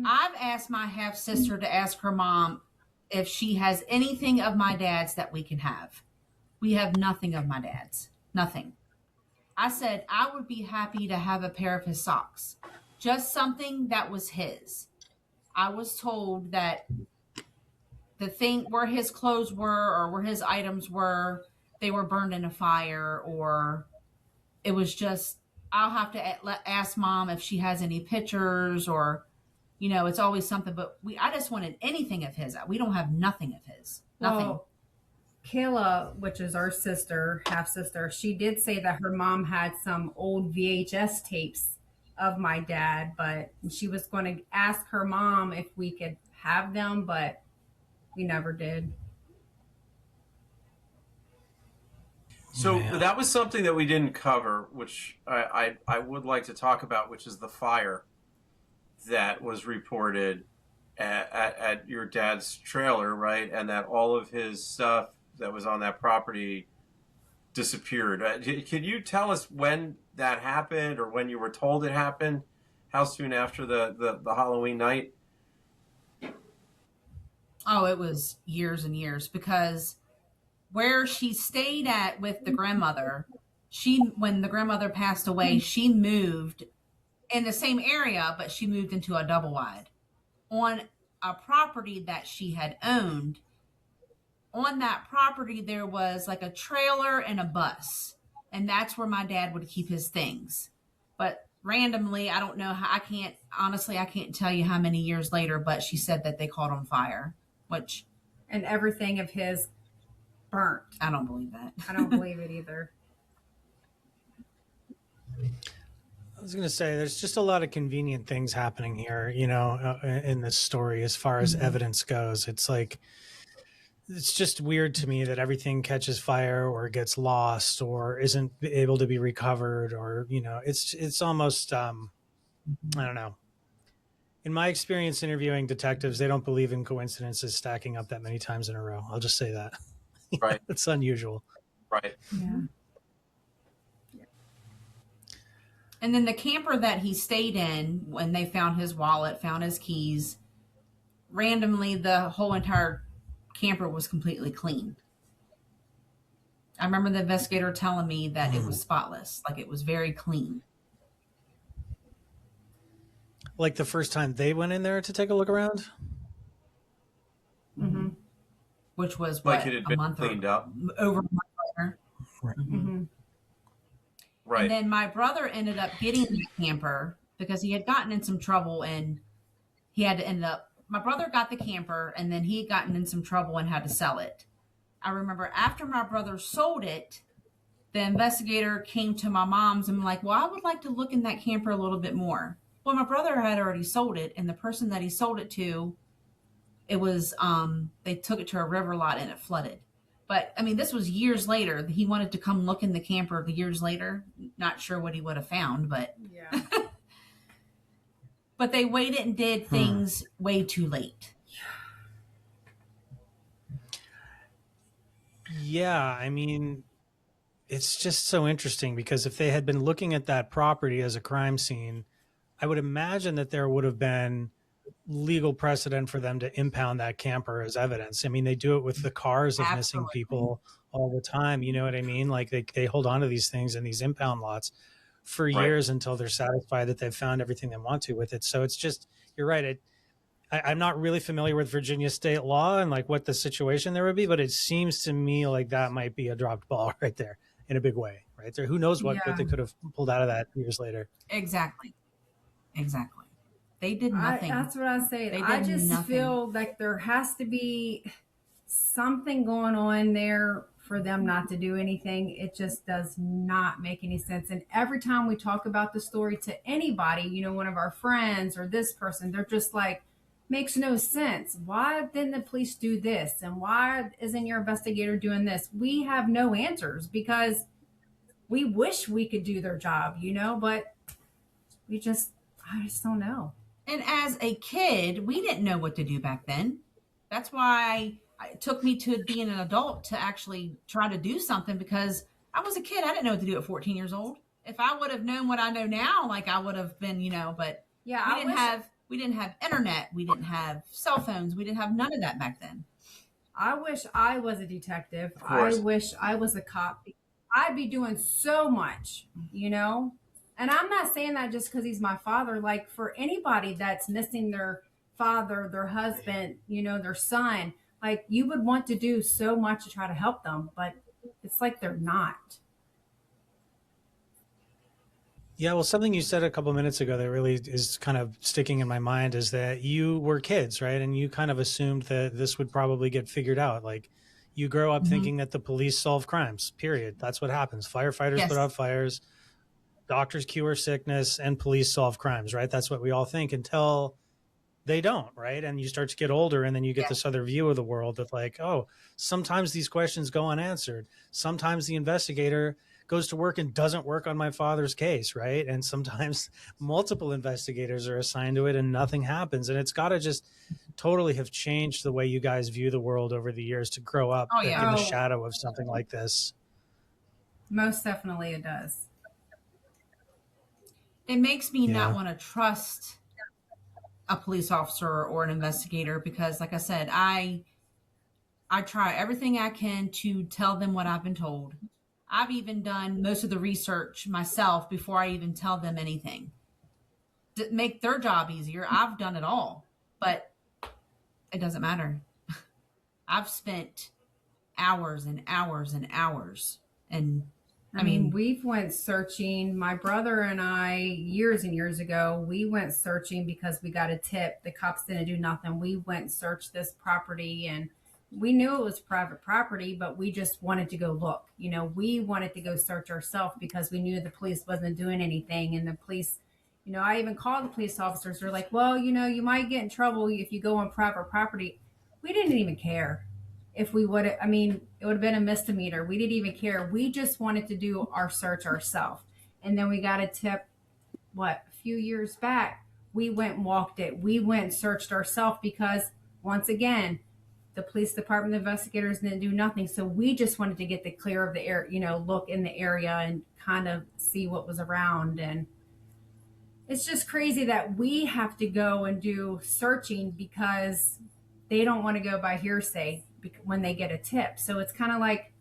I've asked my half sister to ask her mom if she has anything of my dad's that we can have. We have nothing of my dad's. Nothing. I said I would be happy to have a pair of his socks. Just something that was his. I was told that the thing where his clothes were or where his items were, they were burned in a fire, or it was just, I'll have to ask mom if she has any pictures, or, it's always something, but I just wanted anything of his. We don't have nothing of his. Nothing. Well, Kayla, which is our sister, half sister, she did say that her mom had some old VHS tapes of my dad, but she was going to ask her mom if we could have them, but we never did. So Man. that was something that we didn't cover, which I would like to talk about, which is the fire that was reported at your dad's trailer, right? And that all of his stuff that was on that property disappeared. Can you tell us when that happened, or when you were told it happened? How soon after the Halloween night? Oh, it was years and years, because where she stayed at with the grandmother, when the grandmother passed away, she moved in the same area, but she moved into a double wide on a property that she had owned. On that property, there was like a trailer and a bus, and that's where my dad would keep his things. But randomly, I don't know how, I can't tell you how many years later, but she said that they caught on fire, which And everything of his burnt. I don't believe that. I don't believe it either. I was going to say, there's just a lot of convenient things happening here, in this story as far as evidence goes. It's like, it's just weird to me that everything catches fire or gets lost or isn't able to be recovered, or, it's almost, I don't know. In my experience interviewing detectives, they don't believe in coincidences stacking up that many times in a row. I'll just say that. Right. It's unusual. Right. Yeah. And then the camper that he stayed in, when they found his wallet, found his keys, randomly the whole entire camper was completely clean. I remember the investigator telling me that it was spotless, like it was very clean. Like the first time they went in there to take a look around? Mm-hmm. Which was Like what, it had a been month cleaned or up. over a month later. Mm-hmm. Right. And then my brother ended up getting the camper because he had gotten in some trouble, and he had to end up, my brother got the camper, and then he had gotten in some trouble and had to sell it. I remember after my brother sold it, the investigator came to my mom's and like, well, I would like to look in that camper a little bit more. Well, my brother had already sold it, and the person that he sold it to, it was, they took it to a river lot and it flooded. But I mean, this was years later. He wanted to come look in the camper years later. Not sure what he would have found, but Yeah. but they waited and did things way too late. Yeah, I mean, it's just so interesting because if they had been looking at that property as a crime scene, I would imagine that there would have been legal precedent for them to impound that camper as evidence. I mean, they do it with the cars of missing Absolutely. people all the time. You know what I mean? Like they hold on to these things in these impound lots for Right. years until they're satisfied that they've found everything they want to with it. So it's just, you're right. I'm not really familiar with Virginia state law and like what the situation there would be, but it seems to me like that might be a dropped ball right there in a big way, right there. Who knows what Yeah. they could have pulled out of that years later. Exactly. They did nothing. That's what I say. They I did just nothing. feel like there has to be something going on there for them not to do anything. It just does not make any sense. And every time we talk about the story to anybody, one of our friends or this person, they're just like, makes no sense. Why didn't the police do this? And why isn't your investigator doing this? We have no answers because we wish we could do their job, but I just don't know. And as a kid, we didn't know what to do back then. That's why it took me to being an adult to actually try to do something, because I was a kid. I didn't know what to do at 14 years old. If I would have known what I know now, like I would have been, but Yeah, we didn't have internet. We didn't have cell phones. We didn't have none of that back then. I wish I was a detective. Of course. I wish I was a cop. I'd be doing so much, And I'm not saying that just because he's my father. Like for anybody that's missing their father, their husband, their son, like you would want to do so much to try to help them, but it's like they're not. Yeah, well, something you said a couple minutes ago that really is kind of sticking in my mind is that you were kids, right? And you kind of assumed that this would probably get figured out. Like, You grow up thinking that the police solve crimes, period. That's what happens. Firefighters put out fires, doctors cure sickness, and police solve crimes, right? That's what we all think until they don't, right? And you start to get older, and then you get this other view of the world that, like, oh, sometimes these questions go unanswered. Sometimes the investigator goes to work and doesn't work on my father's case, right? And sometimes multiple investigators are assigned to it and nothing happens. And it's got to just totally have changed the way you guys view the world over the years to grow up in the shadow of something like this. Most definitely it does. It makes me not want to trust a police officer or an investigator because, like I said, I try everything I can to tell them what I've been told. I've even done most of the research myself before I even tell them anything to make their job easier. I've done it all, but it doesn't matter. I've spent hours and hours and hours. And I mean, we've went searching. My brother and I, years and years ago, we went searching because we got a tip. The cops didn't do nothing. We went and searched this property, and we knew it was private property, but we just wanted to go look. You know, we wanted to go search ourselves because we knew the police wasn't doing anything. And the police, you know, I even called the police officers. They're like, well, you know, you might get in trouble if you go on private property. We didn't even care. If we would have, I mean, it would have been a misdemeanor. We didn't even care. We just wanted to do our search ourselves. And then we got a tip, a few years back, we went and walked it. We went and searched ourselves because, once again, the police department investigators didn't do nothing. So we just wanted to get the clear of the air, you know, look in the area and kind of see what was around. And it's just crazy that we have to go and do searching because they don't want to go by hearsay when they get a tip. So it's kind of like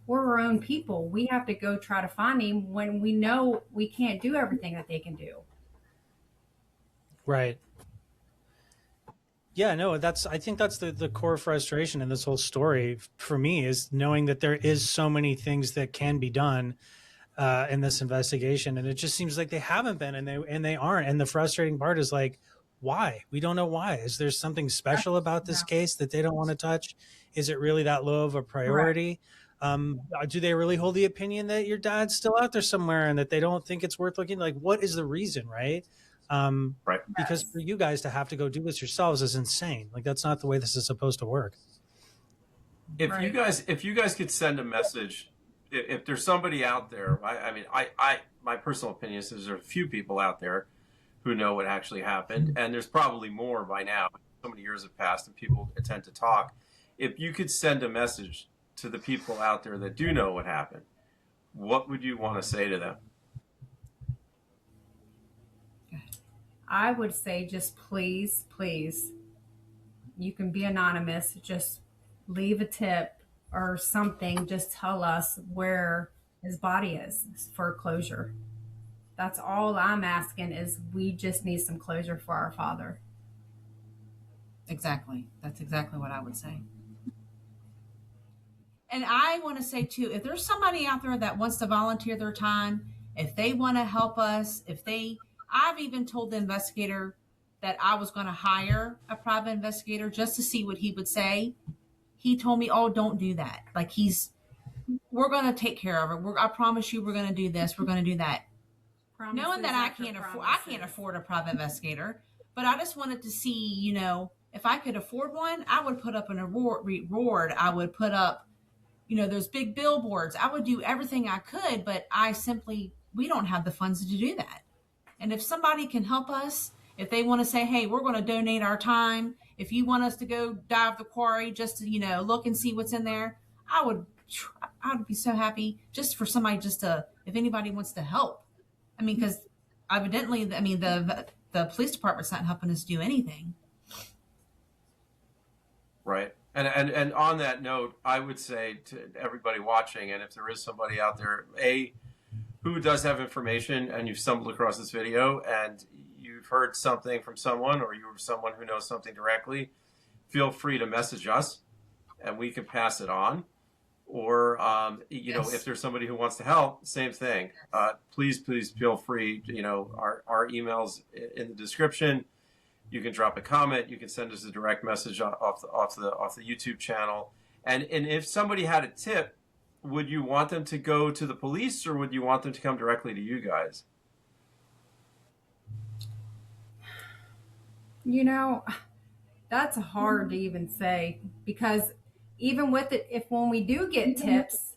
we're our own people. We have to go try to find him when we know we can't do everything that they can do. Right. Yeah, no, I think that's the core frustration in this whole story for me, is knowing that there is so many things that can be done in this investigation. And it just seems like they haven't been, and they aren't. And the frustrating part is, like, why? We don't know why. Is there something special about this case that they don't want to touch? Is it really that low of a priority? Do they really hold the opinion that your dad's still out there somewhere and that they don't think it's worth looking? Like, what is the reason, right? Because for you guys to have to go do this yourselves is insane. Like, that's not the way this is supposed to work. If you guys could send a message, if there's somebody out there, my personal opinion is there's a few people out there who know what actually happened, and there's probably more by now. So many years have passed and people tend to talk. If you could send a message to the people out there that do know what happened, what would you want to say to them? I would say just please, you can be anonymous. Just leave a tip or something. Just tell us where his body is for closure. That's all I'm asking, is we just need some closure for our father. Exactly. That's exactly what I would say. And I want to say, too, if there's somebody out there that wants to volunteer their time, if they want to help us, I've even told the investigator that I was going to hire a private investigator just to see what he would say. He told me, oh, don't do that. Like, we're going to take care of it. I promise you, we're going to do this. We're going to do that. Promises, knowing that I can't afford a private investigator, but I just wanted to see, you know, if I could afford one, I would put up an reward. I would put up, you know, those big billboards. I would do everything I could, but we don't have the funds to do that. And if somebody can help us, if they want to say, hey, we're going to donate our time, if you want us to go dive the quarry just to, you know, look and see what's in there, I would be so happy just for somebody if anybody wants to help. I mean, because evidently, the police department's not helping us do anything. Right. And on that note, I would say to everybody watching, and if there is somebody out there, who does have information and you've stumbled across this video and you've heard something from someone, or you're someone who knows something directly, feel free to message us and we can pass it on. Or, you know, if there's somebody who wants to help, same thing. Please feel free. You know, our email's in the description. You can drop a comment. You can send us a direct message off the YouTube channel, And if somebody had a tip, would you want them to go to the police or would you want them to come directly to you guys? You know, that's hard to even say because even with it, if when we do get tips,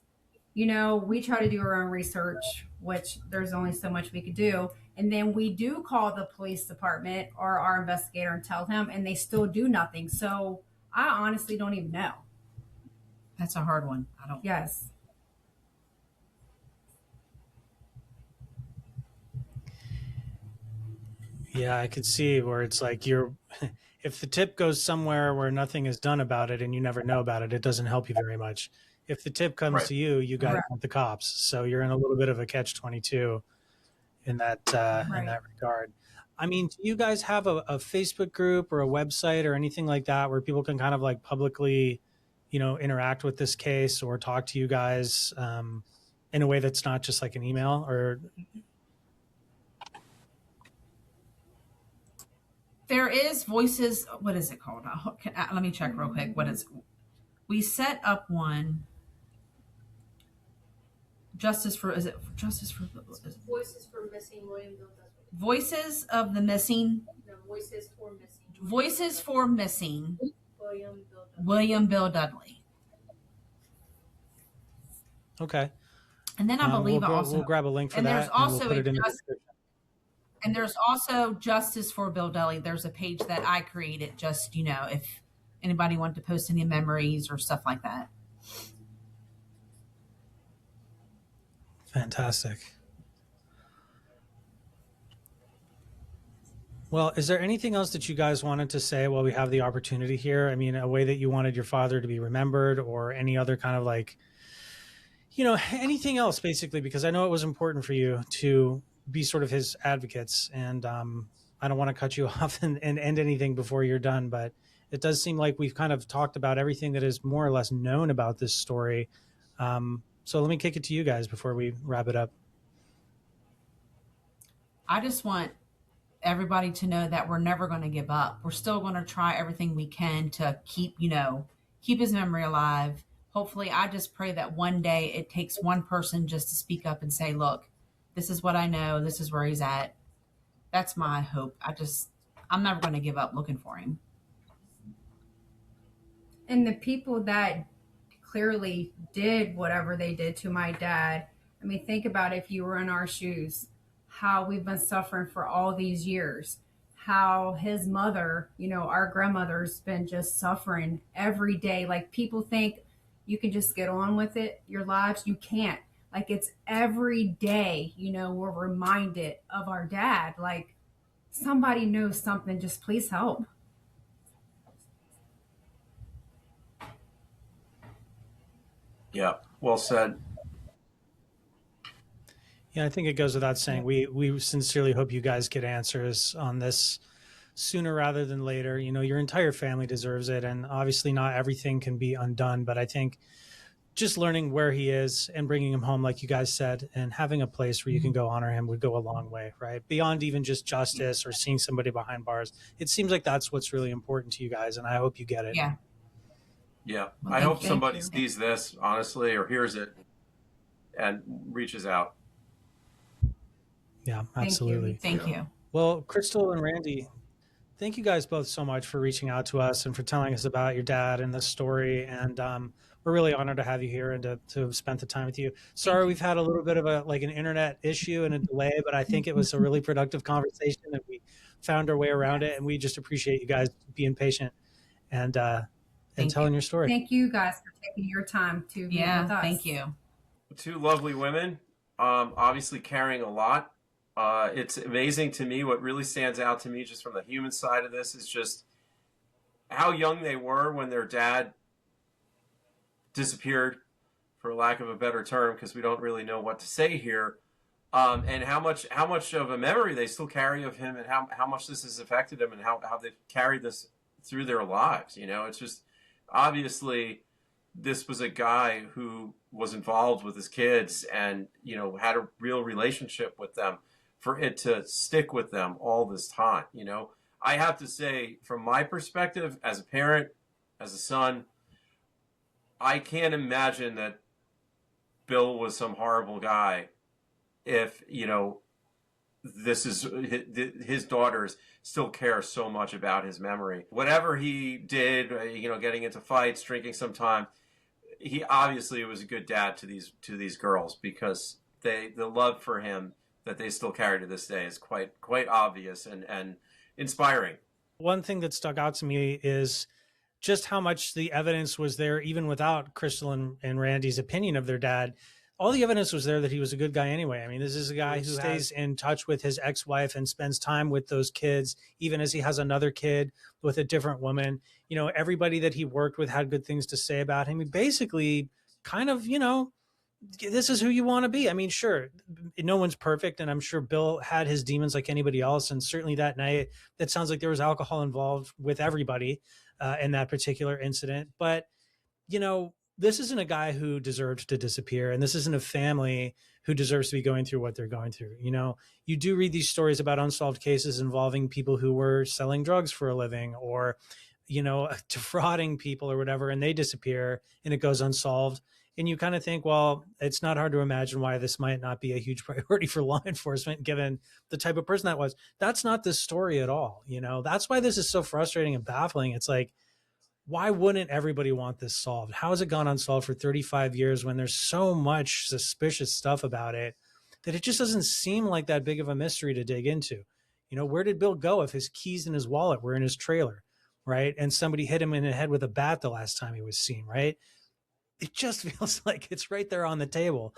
we try to do our own research, which there's only so much we could do. And then we do call the police department or our investigator and tell him, and they still do nothing. So I honestly don't even know. That's a hard one. I don't. Yes. Yeah, I could see where it's like if the tip goes somewhere where nothing is done about it and you never know about it, it doesn't help you very much. If the tip comes Right. to you, you guys want the cops. So you're in a little bit of a catch-22 in that regard. I mean, do you guys have a Facebook group or a website or anything like that where people can kind of like publicly, interact with this case or talk to you guys in a way that's not just like an email or? There is Voices. What is it called? Let me check real quick. We set up one. Voices for Missing William Bill Dudley. Voices of the Missing. No, Voices for Missing. Voices for Missing William Bill Dudley. Okay. And then I believe we'll grab a link for and that. There's also and we'll put it in the description. And there's also Justice for Bill Dudley. There's a page that I created just, if anybody wanted to post any memories or stuff like that. Fantastic. Well, is there anything else that you guys wanted to say while we have the opportunity here? I mean, a way that you wanted your father to be remembered or any other kind of like, anything else basically, because I know it was important for you to be sort of his advocates. And I don't want to cut you off and end anything before you're done, but it does seem like we've kind of talked about everything that is more or less known about this story. So let me kick it to you guys before we wrap it up. I just want everybody to know that we're never going to give up. We're still going to try everything we can to keep his memory alive. Hopefully, I just pray that one day it takes one person just to speak up and say, look, this is what I know. This is where he's at. That's my hope. I'm never going to give up looking for him. And the people that clearly did whatever they did to my dad, I mean, think about if you were in our shoes, how we've been suffering for all these years, how his mother, our grandmother's been just suffering every day. Like people think you can just get on with it, your lives. You can't. Like it's every day, we're reminded of our dad. Like somebody knows something, just please help. Yeah, well said. Yeah, I think it goes without saying. We sincerely hope you guys get answers on this sooner rather than later. Your entire family deserves it. And obviously not everything can be undone. But I think just learning where he is and bringing him home, like you guys said, and having a place where you can go honor him would go a long way, right? Beyond even just justice or seeing somebody behind bars. It seems like that's what's really important to you guys. And I hope you get it. Yeah. Yeah. Well, I hope thank somebody you. sees this, honestly, or hears it and reaches out. Yeah, absolutely. Thank you. Well, Crystal and Randy, thank you guys both so much for reaching out to us and for telling us about your dad and this story. And we're really honored to have you here and to have spent the time with you. Sorry, we've had a little bit of an internet issue and a delay, but I think it was a really productive conversation and we found our way around it. And we just appreciate you guys being patient and telling your story. Thank you guys for taking your time to be with us. Thank you. Two lovely women, obviously carrying a lot. It's amazing to me. What really stands out to me just from the human side of this is just how young they were when their dad disappeared, for lack of a better term, because we don't really know what to say here, and how much of a memory they still carry of him, and how much this has affected them, and how they've carried this through their lives. It's just obviously this was a guy who was involved with his kids and had a real relationship with them. For it to stick with them all this time, I have to say, from my perspective as a parent, as a son, I can't imagine that Bill was some horrible guy if, this is his daughters still care so much about his memory. Whatever he did, getting into fights, drinking sometime, he obviously was a good dad to these girls, because the love for him that they still carry to this day is quite obvious and inspiring. One thing that stuck out to me is just how much the evidence was there, even without Crystal and Randy's opinion of their dad. All the evidence was there that he was a good guy anyway. I mean, this is a guy who stays in touch with his ex-wife and spends time with those kids, even as he has another kid with a different woman. Everybody that he worked with had good things to say about him. He basically kind of, this is who you want to be. I mean, sure, no one's perfect, and I'm sure Bill had his demons like anybody else. And certainly that night, that sounds like there was alcohol involved with everybody in that particular incident. But, this isn't a guy who deserved to disappear, and this isn't a family who deserves to be going through what they're going through. You do read these stories about unsolved cases involving people who were selling drugs for a living, or, defrauding people or whatever, and they disappear and it goes unsolved. And you kind of think, well, it's not hard to imagine why this might not be a huge priority for law enforcement, given the type of person that was. That's not this story at all. That's why this is so frustrating and baffling. It's like, why wouldn't everybody want this solved? How has it gone unsolved for 35 years when there's so much suspicious stuff about it that it just doesn't seem like that big of a mystery to dig into? Where did Bill go if his keys and his wallet were in his trailer, right? And somebody hit him in the head with a bat the last time he was seen, right? It just feels like it's right there on the table.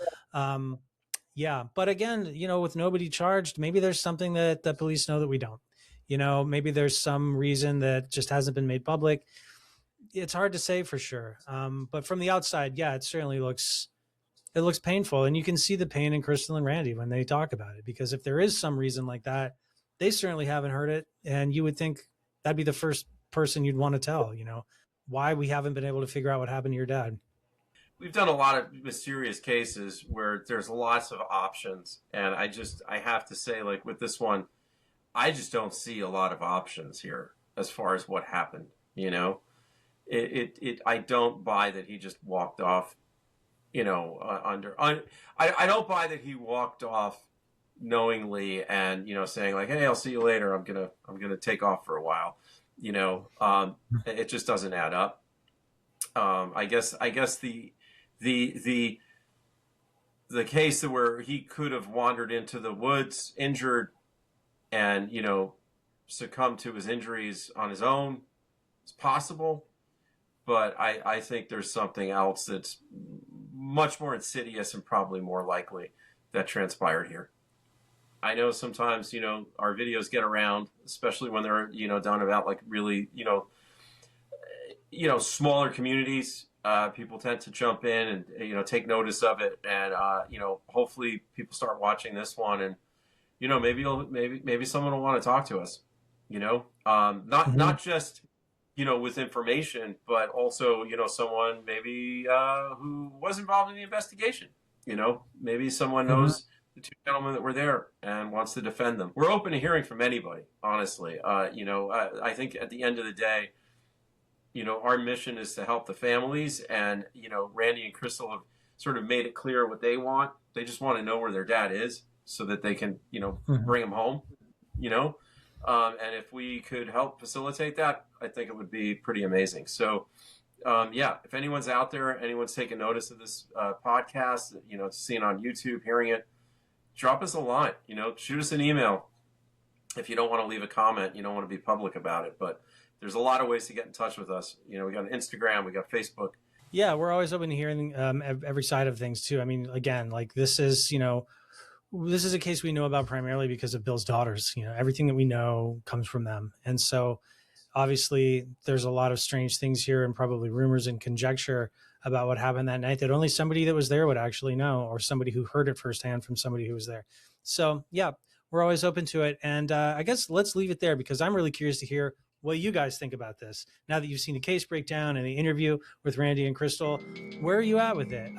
Yeah. But again, with nobody charged, maybe there's something that the police know that we don't. Maybe there's some reason that just hasn't been made public. It's hard to say for sure. But from the outside, yeah, it certainly looks painful. And you can see the pain in Crystal and Randy when they talk about it, because if there is some reason like that, they certainly haven't heard it. And you would think that'd be the first person you'd want to tell, why we haven't been able to figure out what happened to your dad. We've done a lot of mysterious cases where there's lots of options. And I have to say, like with this one, I just don't see a lot of options here as far as what happened, I don't buy that he just walked off, I don't buy that he walked off knowingly and, saying like, hey, I'll see you later. I'm going to take off for a while. It just doesn't add up. I guess the case where he could have wandered into the woods injured and, succumbed to his injuries on his own is possible. But I think there's something else that's much more insidious and probably more likely that transpired here. I know sometimes, our videos get around, especially when they're, done about like really, smaller communities. People tend to jump in and, take notice of it. And, hopefully people start watching this one and, maybe someone will want to talk to us, not just, with information, but also, someone maybe who was involved in the investigation. Maybe someone knows the two gentlemen that were there and wants to defend them. We're open to hearing from anybody, honestly. I think at the end of the day, our mission is to help the families, and, Randy and Crystal have sort of made it clear what they want. They just want to know where their dad is so that they can, bring him home, and if we could help facilitate that, I think it would be pretty amazing. So, if anyone's out there, anyone's taking notice of this podcast, seeing on YouTube, hearing it, drop us a line, shoot us an email. If you don't want to leave a comment, you don't want to be public about it, but there's a lot of ways to get in touch with us. We got an Instagram, we got Facebook. Yeah, we're always open to hearing every side of things too. I mean, again, like this is a case we know about primarily because of Bill's daughters. Everything that we know comes from them. And so obviously there's a lot of strange things here and probably rumors and conjecture about what happened that night that only somebody that was there would actually know, or somebody who heard it firsthand from somebody who was there. So yeah, we're always open to it. And I guess let's leave it there, because I'm really curious to hear what you guys think about this. Now that you've seen the case breakdown and the interview with Randy and Crystal, where are you at with it?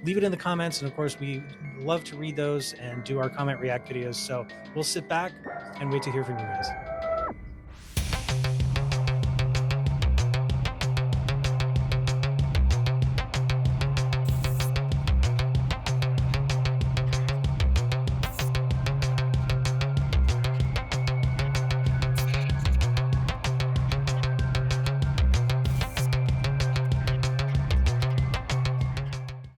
Leave it in the comments. And of course, we love to read those and do our comment react videos. So we'll sit back and wait to hear from you guys.